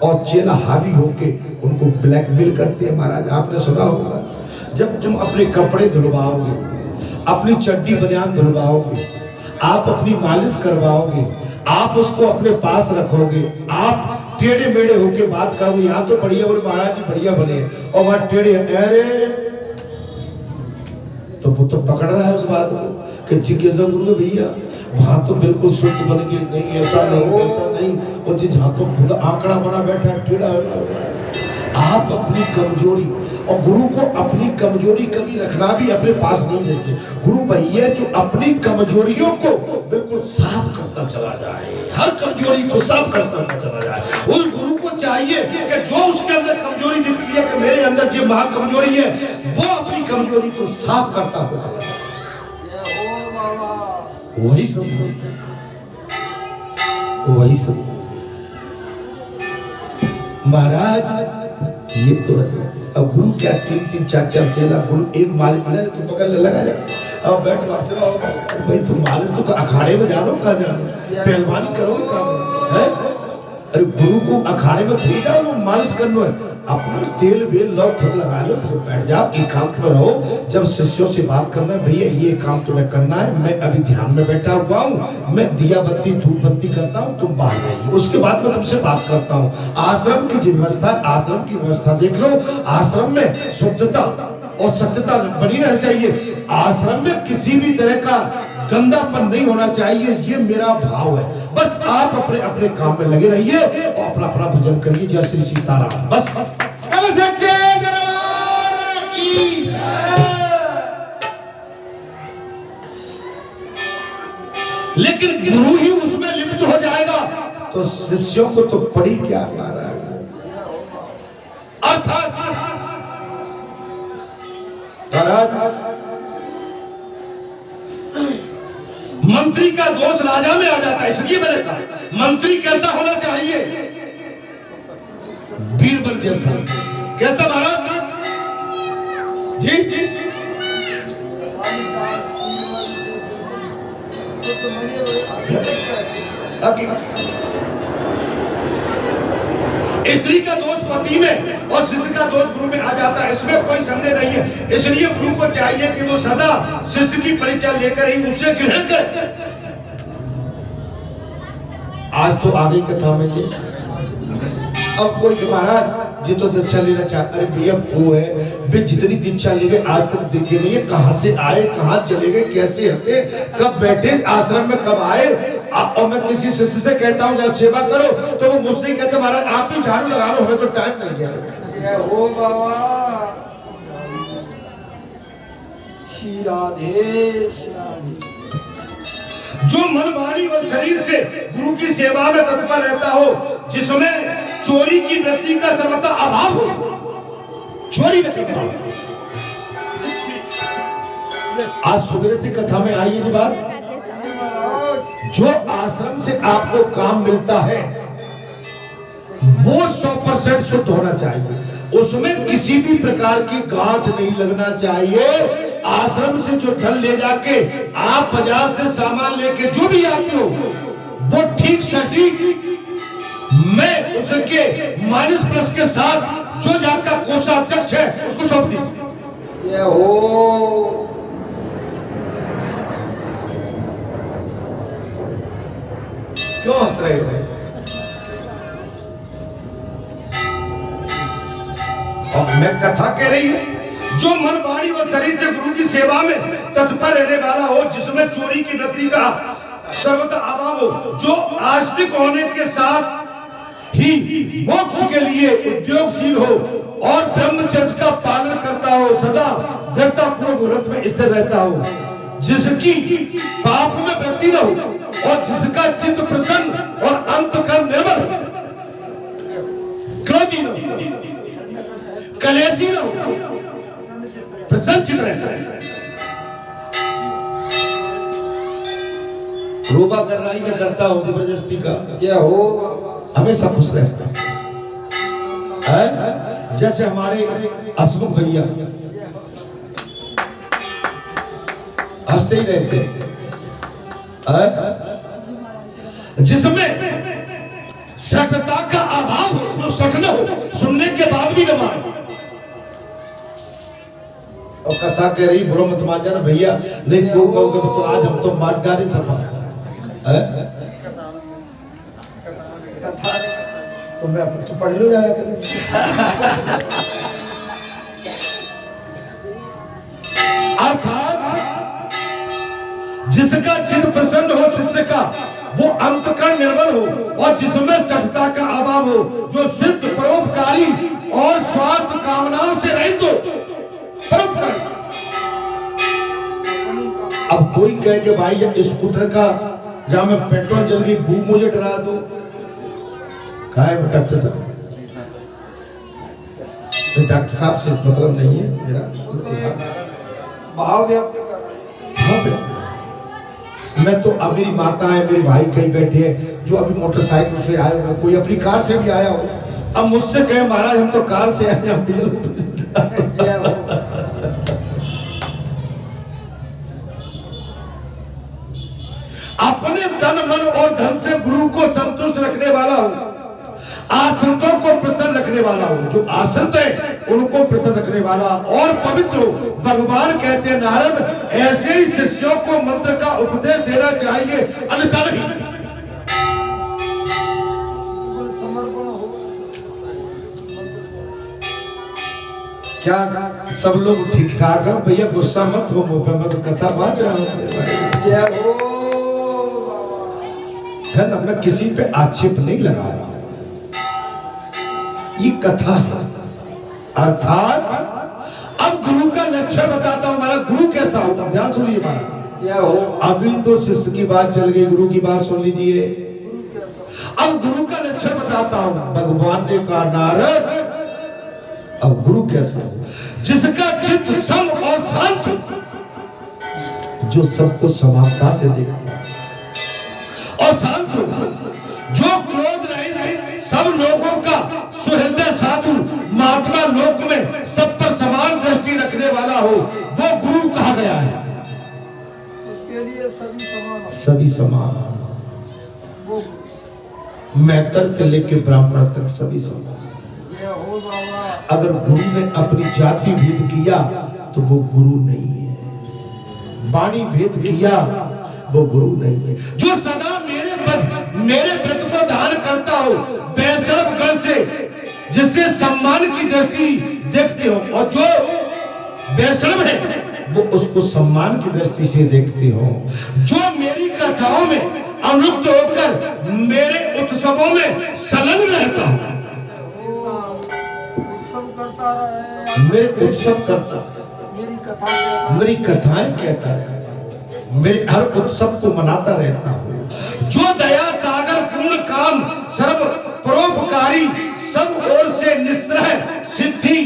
और चेला हावी होके उनको ब्लैकमेल करते हैं। महाराज आपने सुना होगा, जब तुम अपने कपड़े धुलवाओगे, अपनी चड्डी बनियान धुलवाओगे, आप अपनी मालिश करवाओगे, आप उसको अपने पास रखोगे, आप टेढ़े मेढ़े होके बात करोगे, यहाँ तो बढ़िया बोले महाराज जी बढ़िया बने, और वहां टेढ़े अरे तो वो तो पकड़ रहा है उस बात को कि जिज्ञासा गुरु भैया वहां तो बिल्कुल शुद्ध बन के नहीं, ऐसा नहीं, वो जी जहाँ तो खुद आंकड़ा बना बैठा है, टेढ़ा है। आप अपनी कमजोरी, और गुरु को अपनी कमजोरी कभी रखना भी अपने पास नहीं देते। गुरु भैया जो अपनी कमजोरियों को बिल्कुल साफ करता चला जाए, हर कमजोरी को साफ करता चला जाए। उस गुरु को चाहिए कि जो उसके अंदर कमजोरी दिखती है कि मेरे अंदर जो महा कमजोरी है, वो अपनी कमजोरी को साफ करता हुआ चला जाए। वही सब महाराज ये तो है। अब गुरु क्या 3-3 4-4 चेला, गुरु एक मालिक ले तो पकड़ ले लगा जा, अब बैठ वासना भाई तुम मालिक तो अखाड़े में जानो, कहाँ जानो, पहलवानी करोगे काम है? अरे गुरु को अखाड़े में थी जाओ, मालिश करना है, अपना तेल वेल लो खुद लगा लो, फिर बैठ जाओ, एकांत में रहो। जब शिष्यों से बात करना है, भैया ये काम तुम्हें करना है, मैं अभी ध्यान में बैठा हुआ हूँ, मैं दिया बत्ती धूप बत्ती करता हूँ, तुम बाहर रहिए, उसके बाद मैं तुमसे बात करता हूँ। आश्रम की जो व्यवस्था, आश्रम की व्यवस्था देख लो, आश्रम में शुद्धता और सत्यता बनी रहनी चाहिए। आश्रम में किसी भी तरह का गंदापन नहीं होना चाहिए, ये मेरा भाव है। बस आप अपने अपने काम में लगे रहिए और अपना अपना भजन करिए। जय श्री सीताराम। बस कल सच्चे दरबार की। लेकिन गुरु ही उसमें लिप्त हो जाएगा तो शिष्यों को तो पड़ी क्या महाराज। अर्थात मंत्री का दोष राजा में आ जाता है। इसलिए मैंने कहा मंत्री कैसा होना चाहिए, बीरबल जैसा। कैसा महाराज जी? स्त्री का दोष पति में और शिष्य का दोष गुरु में आ जाता है, इसमें कोई संदेह नहीं है। इसलिए गुरु को चाहिए कि वो सदा शिष्य की परीक्षा लेकर ही उससे ग्रहण करे। आज तो आगे कथा में ये अब कोई महाराज जी तो दीक्षा लेना चाहता, अरे भैया वो है वे जितनी दीक्षा लेंगे आज तक देखे नहीं है, कहां से आए, कहां चले गए, कैसे हते, कब बैठे आश्रम में, कब आए। और मैं किसी शिष्य से कहता हूँ जरा सेवा करो तो वो मुझसे कहते महाराज आप ही झाड़ू लगा लो, हमें तो टाइम नहीं है। ओ बाबा श्री राधे। जो मन वाणी और शरीर से गुरु की सेवा में तत्पर रहता हो, जिसमें चोरी की वृत्ति का सर्वथा अभाव हो, चोरी न करता हो। आज सुबह से कथा में आई ये बात, जो आश्रम से आपको काम मिलता है वो 100% शुद्ध होना चाहिए, उसमें किसी भी प्रकार की गांठ नहीं लगना चाहिए। आश्रम से जो धन ले जाके आप बाजार से सामान लेके जो भी आते हो वो ठीक सटीक मैं उसके -+ के साथ जो जाका कोषाध्यक्ष है उसको सौंप दी। क्यों हंस रहे हो? और मैं कथा कह रही हूं, जो मन वाणी और शरीर से गुरु की सेवा में तत्पर रहने वाला हो, जिसमें चोरी की वृत्ति का सर्वथा अभाव हो, जो आस्तिक होने के साथ ही मोक्ष के लिए उद्योगशील हो और ब्रह्मचर्य का पालन करता हो, सदा दृढ़ता पूर्वक व्रत में स्थिर रहता हो, जिसकी पाप में वृत्ति न हो और जिसका चित्त प्रसन्न और अंतःकरण निर्मल, क्रोधी न हो, कलेशी न हो, प्रसन्न चित्त रहता है। रोबा करना ही न करता हो जबरदस्ती का, क्या हो हमेशा खुश रहता है। जैसे हमारे हसमुख भैया हंसते ही रहते हैं, जिसमें सत्यता का अभाव हो, जो स्पष्ट न हो, सुनने के बाद भी न मानो। और कथा कह रही बुरा मत मान जाना भैया, नहीं को कहोगे तो आज हम तो मार डाले सफा है। तो मैं तो पढ़ लो जाया करें। अर्थात जिसका चित्त प्रसन्न हो शिष्य का, वो अंत का निर्बल हो और जिसमें सठता का अभाव हो, जो सिद्ध परोपकारी और स्वार्थ कामनाओं से रहित हो, परोपकारी। अब कोई कहे कि भाई ये स्कूटर का जहां में पेट्रोल जल गई बू मुझे डरा दो, कहा है डॉक्टर साहब, डॉक्टर साहब से मतलब नहीं है मेरा, भाव व्यक्त कर हाँ मैं तो अब मेरी माता है, मेरे भाई कहीं बैठे हैं जो अभी मोटरसाइकिल से आए हो, कोई अपनी कार से भी आया हो, अब मुझसे कहे महाराज हम तो कार से आए, हम डीजल अपने तन मन और धन से गुरु को संतुष्ट रखने वाला हो, आश्रितों को प्रसन्न रखने वाला हो, जो आश्रित है उनको प्रसन्न रखने वाला और पवित्र हो। भगवान कहते हैं नारद, ऐसे ही शिष्यों को मंत्र का उपदेश देना चाहिए, अन्यथा नहीं। समर्पण हो। क्या सब लोग ठीक ठाक है भैया, गुस्सा मत हो, मैं तो कथा बाज रहा हूँ जय हो है ना, मैं किसी पे आक्षेप नहीं लगा रहा, ये कथा है। अर्थात अब गुरु का लक्षण बताता हूं, हमारा गुरु कैसा होता, ध्यान सुनिए हमारा। जय हो। अभी तो शिष्य की बात चल गई, गुरु की बात सुन लीजिए। गुरु कैसा? अब गुरु का लक्षण बताता हूं। भगवान ने कहा नारद, अब गुरु कैसा हो, जिसका चित्त सम और शांत, जो सबको समानता से देखता और शांत हो, जो क्रोध रहित, सब लोगों का सुहृदय साधु, महात्मा लोक में सब पर समान दृष्टि रखने वाला हो, वो गुरु कहा गया है। उसके लिए सभी समान हो। सभी समान, वो मैतर से लेके ब्राह्मण तक सभी समान। जय हो बाबा। अगर गुरु ने अपनी जाति भेद किया तो वो गुरु नहीं है, वाणी भेद किया वो गुरु नहीं है। जो सदा मेरे व्रत को धारण करता हो, वैष्णव गण से जिससे सम्मान की दृष्टि देखते हो, और जो वैष्णव है वो उसको सम्मान की दृष्टि से देखते हो। जो मेरी कथाओं में अनुरक्त होकर मेरे उत्सवों में संलग्न रहता हो, उत्सव करता रहे, मेरे उत्सव करता, मेरी कथा कहता मेरी कथाएं कहता है, मेरे हर उत्सव को मनाता रहता हूँ। जो दया सागर पूर्ण काम सर्व परोपकारी, सब ओर से निस्त्रह सिद्धि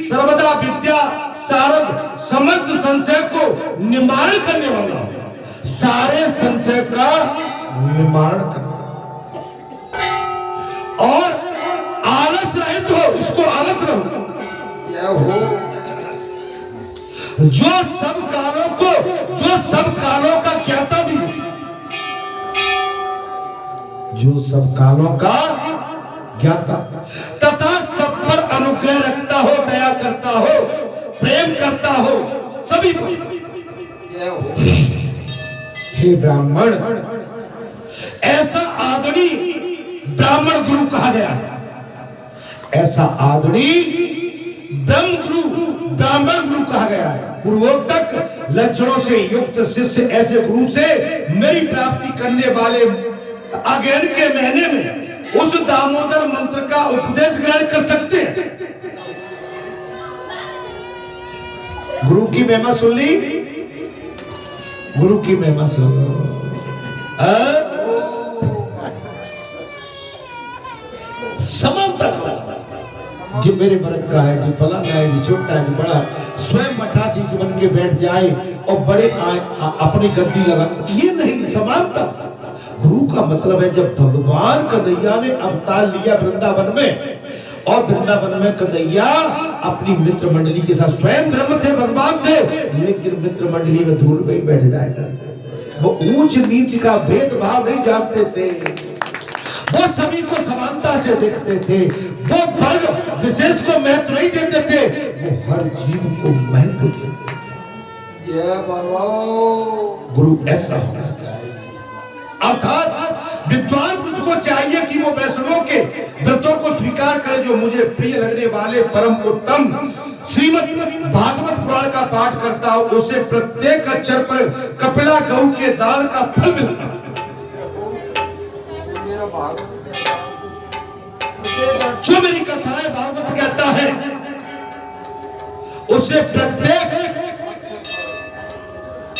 सर्वदा विद्या सारद समस्त संशय को निवारण करने वाला हो, सारे संशय का निवारण करना और आलस रहित हो, उसको आलस रहो, जय हो। जो सब कालों का ज्ञाता भी, जो सब कालों का ज्ञाता तथा सब पर अनुग्रह रखता हो, दया करता हो, प्रेम करता हो सभी पर। जय हो। हे ब्राह्मण, ऐसा आदरणीय ब्राह्मण गुरु कहा गया है। ऐसा आदरणीय ब्राह्मण गुरु कहा गया है। पूर्वोक्त लक्षणों से युक्त शिष्य ऐसे गुरु से मेरी प्राप्ति करने वाले अगेन के महीने में उस दामोदर मंत्र का उपदेश ग्रहण कर सकते हैं। गुरु की महिमा सुन ली, गुरु की महिमा सुन लो। समानता जो मेरे वर्ग का है, जो फलाना है, जो छोटा है, जो बड़ा, स्वयं मठाधीश बन के बैठ जाए और बड़े अपनी गद्दी लगा, ये नहीं समानता। गुरु का मतलब है जब भगवान कन्हैया ने अवतार लिया वृंदावन में, और वृंदावन में कन्हैया अपनी मित्र मंडली के साथ, स्वयं ब्रह्म थे, भगवान थे, लेकिन मित्र मंडली में धूल में ही बैठ जाएगा। वो ऊंच नीच का भेदभाव नहीं जानते थे, वो सभी को समानता से देखते थे, वो वर्ग विशेष को महत्व नहीं देते थे, वो हर जीव को महत्व देते थे। जय बाबा। गुरु ऐसा होना चाहिए। अर्थात विद्वान पुरुष को चाहिए कि वो वैष्णवों के व्रतों को स्वीकार करे जो मुझे प्रिय लगने वाले परम उत्तम श्रीमद् भागवत पुराण का पाठ करता हो, उसे प्रत्येक अक्षर पर कपिला गौ के दान का फल मिलता है। मेरा भागवत जो मेरी कथाएं भागवत कहता है, उसे प्रत्येक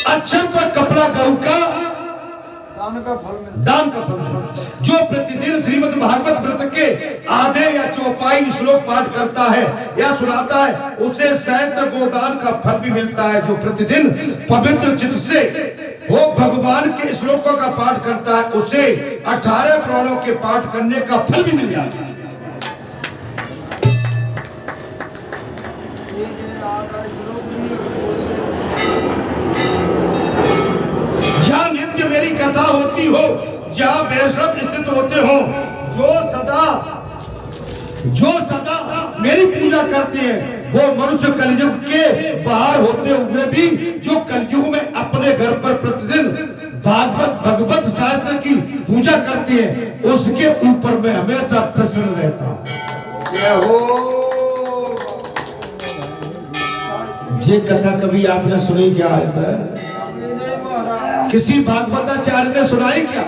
अक्षर पर कपिला गौ का दान का फल मिलता दान का फल है। जो प्रतिदिन श्रीमद् भागवत व्रत के आधे या चौपाई श्लोक पाठ करता है या सुनाता है, उसे सहस्त्र गोदान का फल भी मिलता है। जो प्रतिदिन पवित्र चित्त से वो भगवान के श्लोकों का पाठ करता है, उसे 18 पुराणों के पाठ करने का फल भी मिल जाता है। ये आधा श्लोक भी बोले। जहाँ नित्य मेरी कथा होती हो, जहाँ वैष्णव स्थित होते हो, जो सदा मेरी पूजा करते हैं, वो मनुष्य कलयुग के बाहर होते हुए भी जो कलयुग में अपने घर पर प्रतिदिन भगवत शास्त्र की पूजा करते हैं, उसके ऊपर मैं हमेशा प्रसन्न रहता हूँ। जय हो। ये कथा कभी आपने सुनी क्या है? नहीं महाराज। किसी भागवताचार्य ने सुनाई क्या?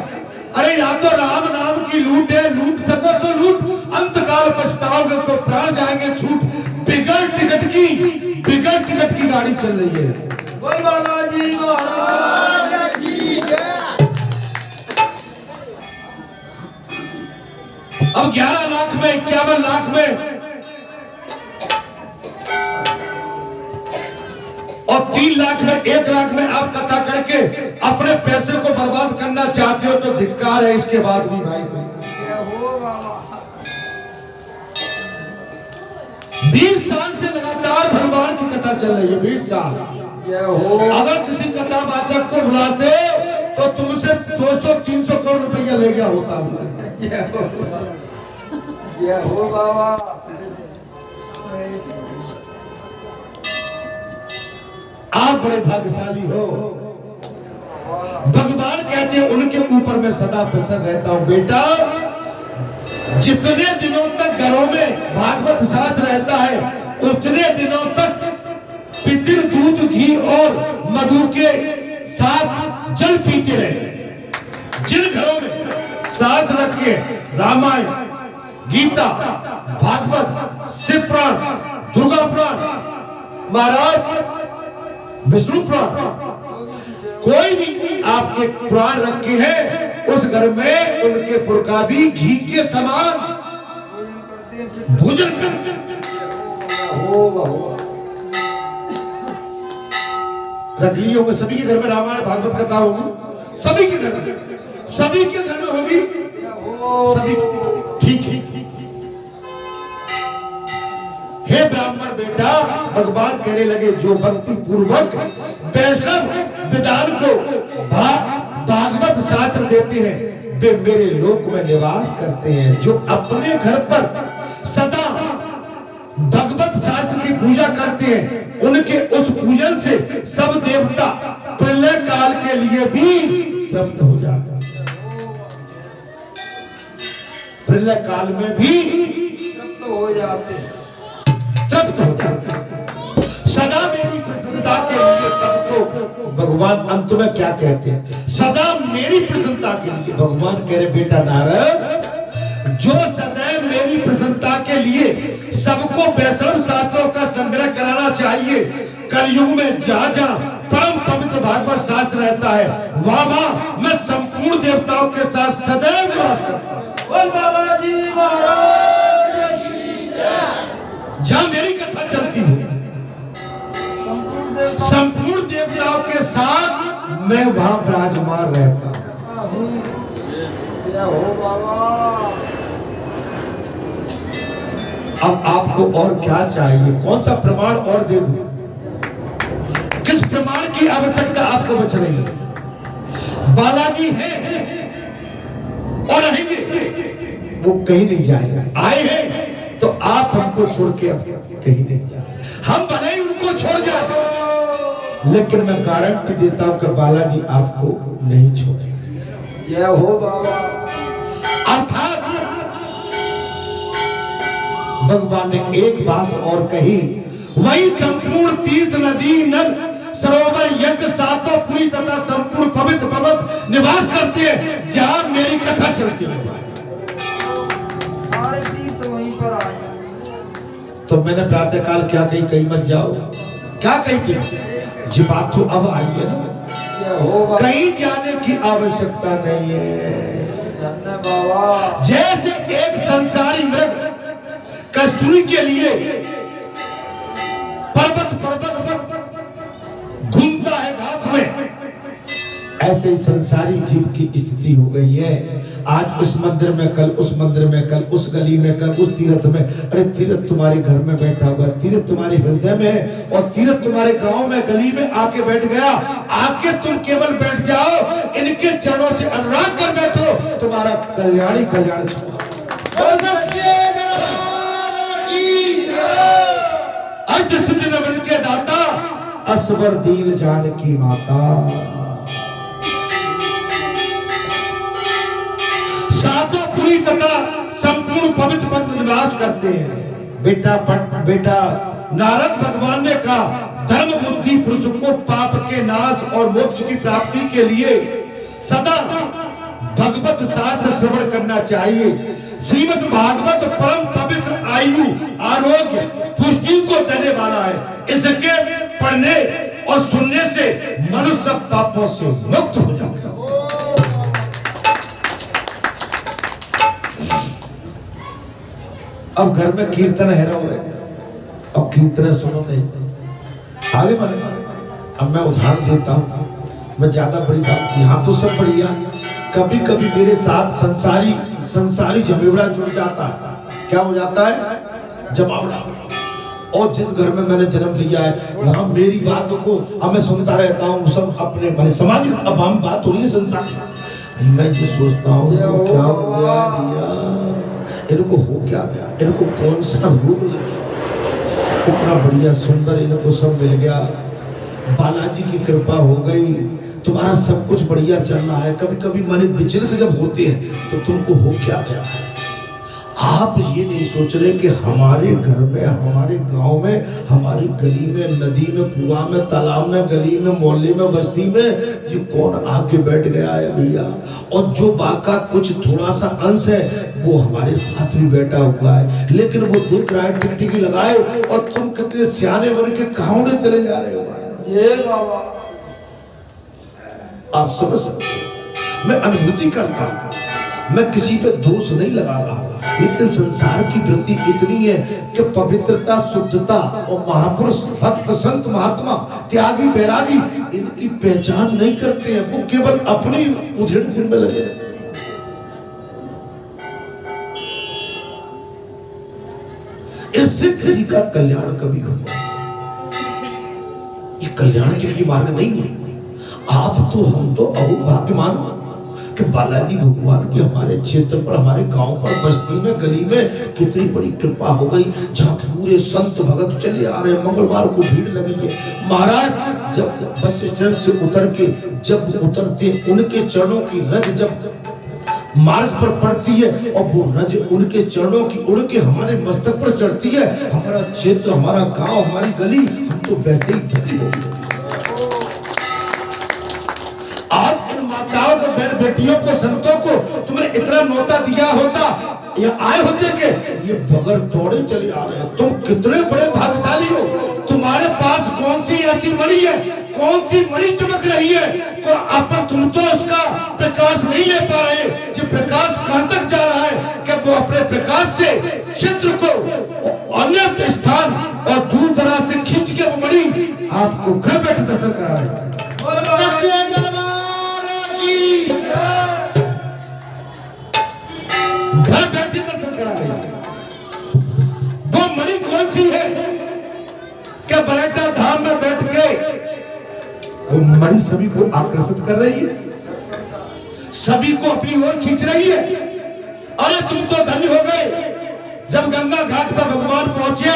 अरे या तो राम नाम की लूट है, लूट सको सो लूट, अंत काल पछताओगे तो प्राण जाएंगे छूट। बिगड़ टिकट की गाड़ी चल रही है। बोल बालाजी महाराज की जय। अब 11 लाख में 51 लाख में और 3 लाख में 1 लाख में आप कथा करके अपने पैसे को बर्बाद करना चाहते हो तो धिक्कार है। इसके बाद भी भाई जय हो बाबा। 20 साल से लगातार भगवान की कथा चल रही है। 20 साल। जय हो। अगर किसी कथा वाचक को बुलाते तो तुमसे 200-300 करोड़ रुपया ले गया होता। जय हो। जय हो बाबा। आप बड़े भाग्यशाली हो। भगवान कहते हैं उनके ऊपर मैं सदा प्रसन्न रहता हूं। बेटा, जितने दिनों तक घरों में भागवत साथ रहता है, उतने दिनों तक पितर दूध घी और मधु के साथ जल पीते रहे। जिन घरों में साथ रख के रामायण, गीता, भागवत, शिव पुराण, दुर्गा पुराण, महाराज विष्णु पुराण, कोई भी आपके पुराण रखे हैं, उस घर में उनके पुरखा भी घी के समान भोजन करते रख लिए होंगे। सभी के घर में रामायण भागवत कथा होगी, सभी के घर में होगी, सभी ठीक है। हे ब्राह्मण बेटा, भगवान कहने लगे जो भक्ति पूर्वक वैष्णव विधान को भागवत शास्त्र देते हैं, वे मेरे लोक में निवास करते हैं। जो अपने घर पर सदा भगवत शास्त्र की पूजा करते हैं, उनके उस पूजन से सब देवता प्रलय काल के लिए भी तृप्त हो जाते हैं। प्रलय काल में भी तृप्त हो जाते हैं। तृप्त हो जाते हैं। सदा मेरी प्रसन्नता के लिए सबको भगवान अंत में क्या कहते हैं? सदा मेरी प्रसन्नता के लिए। भगवान कह रहे बेटा नारद, जो सदैव मेरी प्रसन्नता के लिए सबको वैष्णव शास्त्रों का संग्रह कराना चाहिए, कलयुग में जहाँ जहाँ परम पवित्र भागवत शास्त्र रहता है, वहाँ मैं संपूर्ण देवताओं के साथ सदैव निवास करता हूँ। बोल बालाजी महाराज की जय। जहाँ मेरी कथा चलती है, संपूर्ण देवताओं के साथ मैं वहां विराजमान रहता हूं। जय हो बाबा। अब आपको और क्या चाहिए? कौन सा प्रमाण और दे दूं? किस प्रमाण की आवश्यकता आपको बच रही है? बालाजी है और रहेंगे। वो कहीं नहीं जाएगा। आए हैं तो आप हमको छोड़ के अब कहीं नहीं जाए, हम भले ही उनको छोड़ जाए, लेकिन मैं गारंटी देता हूं कि बालाजी आपको नहीं छोड़ेंगे। जय हो बाबा। अर्थात भगवान ने एक बात और कही, वही संपूर्ण तीर्थ नदी नल सरोवर यज्ञ सातों पुरी तथा संपूर्ण पवित्र पर्वत निवास करते हैं जहां मेरी कथा चलती है। सारे तीर्थ वहीं पर आ जाए। तो मैंने प्रातःकाल क्या कही, कहीं मत जाओ, क्या कही थी जी, बात तो अब आई है ना, जय हो बाबा। कहीं जाने की आवश्यकता नहीं है। धन्य बाबा। जैसे एक संसारी मृग कस्तूरी के लिए पर्वत घूमता है घास में, ऐसे ही संसारी जीव की स्थिति हो गई है। आज उस मंदिर में, कल उस मंदिर में, कल उस गली में, कल उस तीर्थ में। अरे तीर्थ तुम्हारे घर में बैठा हुआ, तीर्थ तुम्हारे हृदय में है, और तीर्थ तुम्हारे गांव में गली में आके बैठ गया। आके तुम केवल बैठ जाओ, इनके चरणों से अनुराग कर बैठो, तुम्हारा कल्याण ही कल्याण। अष्ट सिद्धि में बन के दाता, असवर दीन जानकी माता। सातों पुरी तथा संपूर्ण पवित्र पद निवास करते हैं। बेटा नारद भगवान ने कहा, धर्म बुद्धि पुरुष को पाप के नाश और मोक्ष की प्राप्ति के लिए सदा भगवत शास्त्र श्रवण करना चाहिए। श्रीमद् भागवत परम पवित्र आयु आरोग्य पुष्टि को देने वाला है। इसके पढ़ने और सुनने से मनुष्य सब पापों से मुक्त हो जाता है। अब घर में कीर्तन है रहो है, अब कीर्तन सुनो नहीं, आगे माने। अब मैं उदाहरण देता हूं, मैं ज्यादा बड़ी बात, यहाँ तो सब बढ़िया, कभी कभी मेरे साथ संसारी जमेवड़ा जुड़ जाता है। क्या हो जाता है? जमावड़ा। और जिस घर में मैंने जन्म लिया है वहां मेरी बातों को अब मैं सुनता रहता हूँ, सब अपने माने समाज। अब हम बात हो रही है संसार, मैं जो सोचता हूँ क्या हो गया, इनको हो क्या गया, इनको कौन सा रोग लग गया, इतना बढ़िया सुंदर इनको सब मिल गया, बालाजी की कृपा हो गई, तुम्हारा सब कुछ बढ़िया चल रहा है। कभी कभी माने विचलित जब होते हैं तो तुमको हो क्या गया है। आप ये नहीं सोच रहे कि हमारे घर में, हमारे गांव में, हमारी गली में, नदी में, कुआं में, तालाब में, गली में, मोहल्ले में, बस्ती में ये कौन आके बैठ गया है भैया। और जो बाका कुछ थोड़ा सा अंश है वो हमारे साथ भी बैठा हुआ है, लेकिन वो देख रहा है टिकटिकी लगाए, और तुम कितने सियाने बन के कहाँ चले जा रहे हो। ये बाबा आप समझ सकते, मैं अनुभूति करता हूं, मैं किसी पे दोष नहीं लगा रहा, लेकिन संसार की वृत्ति इतनी है कि पवित्रता, शुद्धता और महापुरुष, भक्त, संत, महात्मा, त्यागी, बैरागी इनकी पहचान नहीं करते हैं। वो केवल अपनी उधेड़ में लगे। इससे किसी का कल्याण कभी नहीं होगा। ये कल्याण के लिए मार्ग नहीं है। आप तो, हम तो अभाग्यमान कि बालाजी भगवान की हमारे क्षेत्र पर, हमारे गांव पर, बस्ती में, गली में कितनी बड़ी कृपा हो गई, जहाँ पूरे संत भगत चले आ रहे हैं। मंगलवार को भीड़ लगी है महाराज। जब बस स्टैंड से उतर के जब उतरते, उनके चरणों की रज जब मार्ग पर पड़ती है और वो रज उनके चरणों की उड़ के हमारे मस्तक पर चढ़ती है, हमारा क्षेत्र, हमारा गांव, हमारी गली, हम तो वैसे ही धनी हो गए। आज इन माताओं को, बहन बेटियों को, संतों को तुमने इतना न्योता दिया होता या आए होते कि ये बगैर दौड़े चले आ रहे हैं। तुम कितने बड़े भाग्यशाली हो। तुम्हारे पास कौन सी ऐसी मणि है, कौन सी मणि चमक रही है, तो अपन तुम तो उसका प्रकाश नहीं ले पा रहे। जो प्रकाश कहां तक जा रहा है कि वो अपने प्रकाश से क्षेत्र को अन्य स्थान और दूर दराज से खींच के वो मणि आपको घर बैठे दर्शन करा रहे हैं। घर बैठे दर्शन करा रही है। वो मणि कौन सी है क्या बलैटा धाम में बैठ के वो मणि सभी को आकर्षित कर रही है, सभी को अपनी ओर खींच रही है। अरे तुम तो धन्य हो गए। जब गंगा घाट पर भगवान पहुंचे,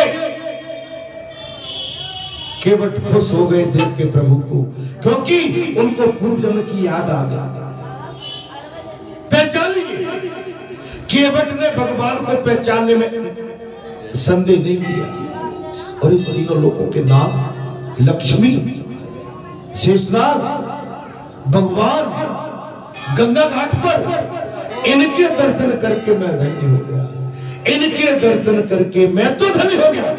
केवट खुश हो गए देख के प्रभु को, क्योंकि उनको पूर्व जन्म की याद आ गई। पहचान लिए। केवट ने भगवान को पहचानने में संदेह नहीं किया। और इस तीनों लोगों के नाम लक्ष्मी, शेषनाग, भगवान गंगा घाट पर, इनके दर्शन करके मैं धन्य हो गया। इनके दर्शन करके मैं तो धन्य हो गया।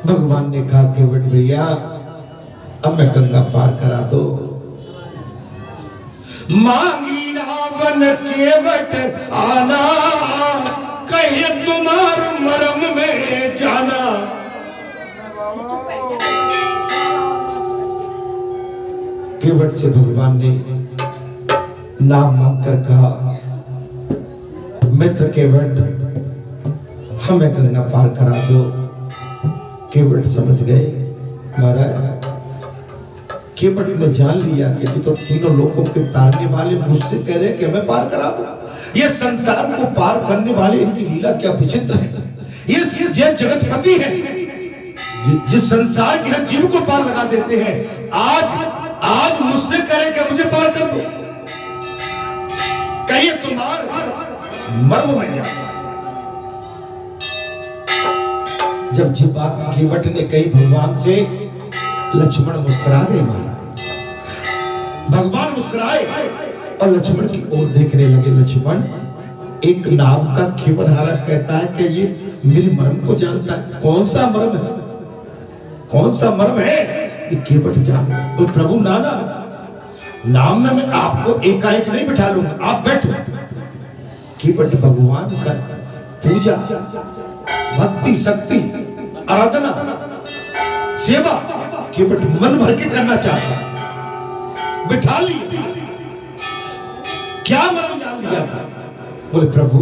भगवान ने कहा केवट भैया अब मैं गंगा पार करा दो। मांगी रावण केवट आना, कहे तुम्हार मरम में जाना। केवट से भगवान ने नाम मांगकर कहा, मित्र केवट हमें गंगा पार करा दो। केवट समझ गए महाराज, केवट ने जान लिया कि तो तीनों लोगों के तारने वाले मुझसे कह रहे कि हमें पार करा दो। ये संसार को पार करने वाले इनकी लीला क्या विचित्र है। ये जगतपति है, जिस संसार के हर जीव को पार लगा देते हैं। आज मुझसे करे कि मुझे पार कर दो। कहिए तुम्हारा मर्म में जाता। जब जी बात केवट ने कही भगवान से, लक्ष्मण मुस्कुरा गए महाराज। भगवान मुस्कुराए और लक्ष्मण की ओर देखने लगे। लक्ष्मण, एक नाव का खेवनहारा कहता है कि ये मेरे मर्म को जानता है। कौन सा मर्म है? कौन सा मर्म है? ये केवट जान। तो प्रभु नाना, नाम में मैं आपको एकाएक नहीं बिठा लूंगा, आप बैठो। केवट भगवान का पूजा, भक्ति, शक्ति, आराधना, सेवा केवट मन भर के करना चाहता। बिठा लिया। क्या मर्म जान लिया था? बोले प्रभु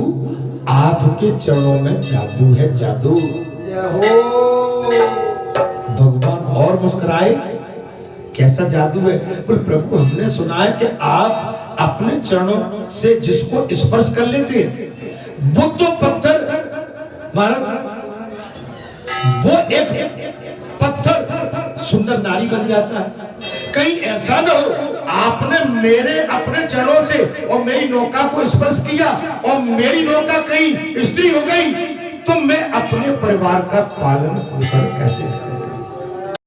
आपके चरणों में जादू है, जादू। भगवान और मुस्कुराए, कैसा जादू है? बोले प्रभु हमने सुना है कि आप अपने चरणों से जिसको स्पर्श कर लेते हैं वो तो पत्थर, महाराज वो एक पत्थर सुंदर नारी बन जाता है। कहीं ऐसा ना हो आपने मेरे अपने चरणों से और मेरी नौका को स्पर्श किया और मेरी नौका कहीं स्त्री हो गई तो मैं अपने परिवार का पालन पोषण कैसे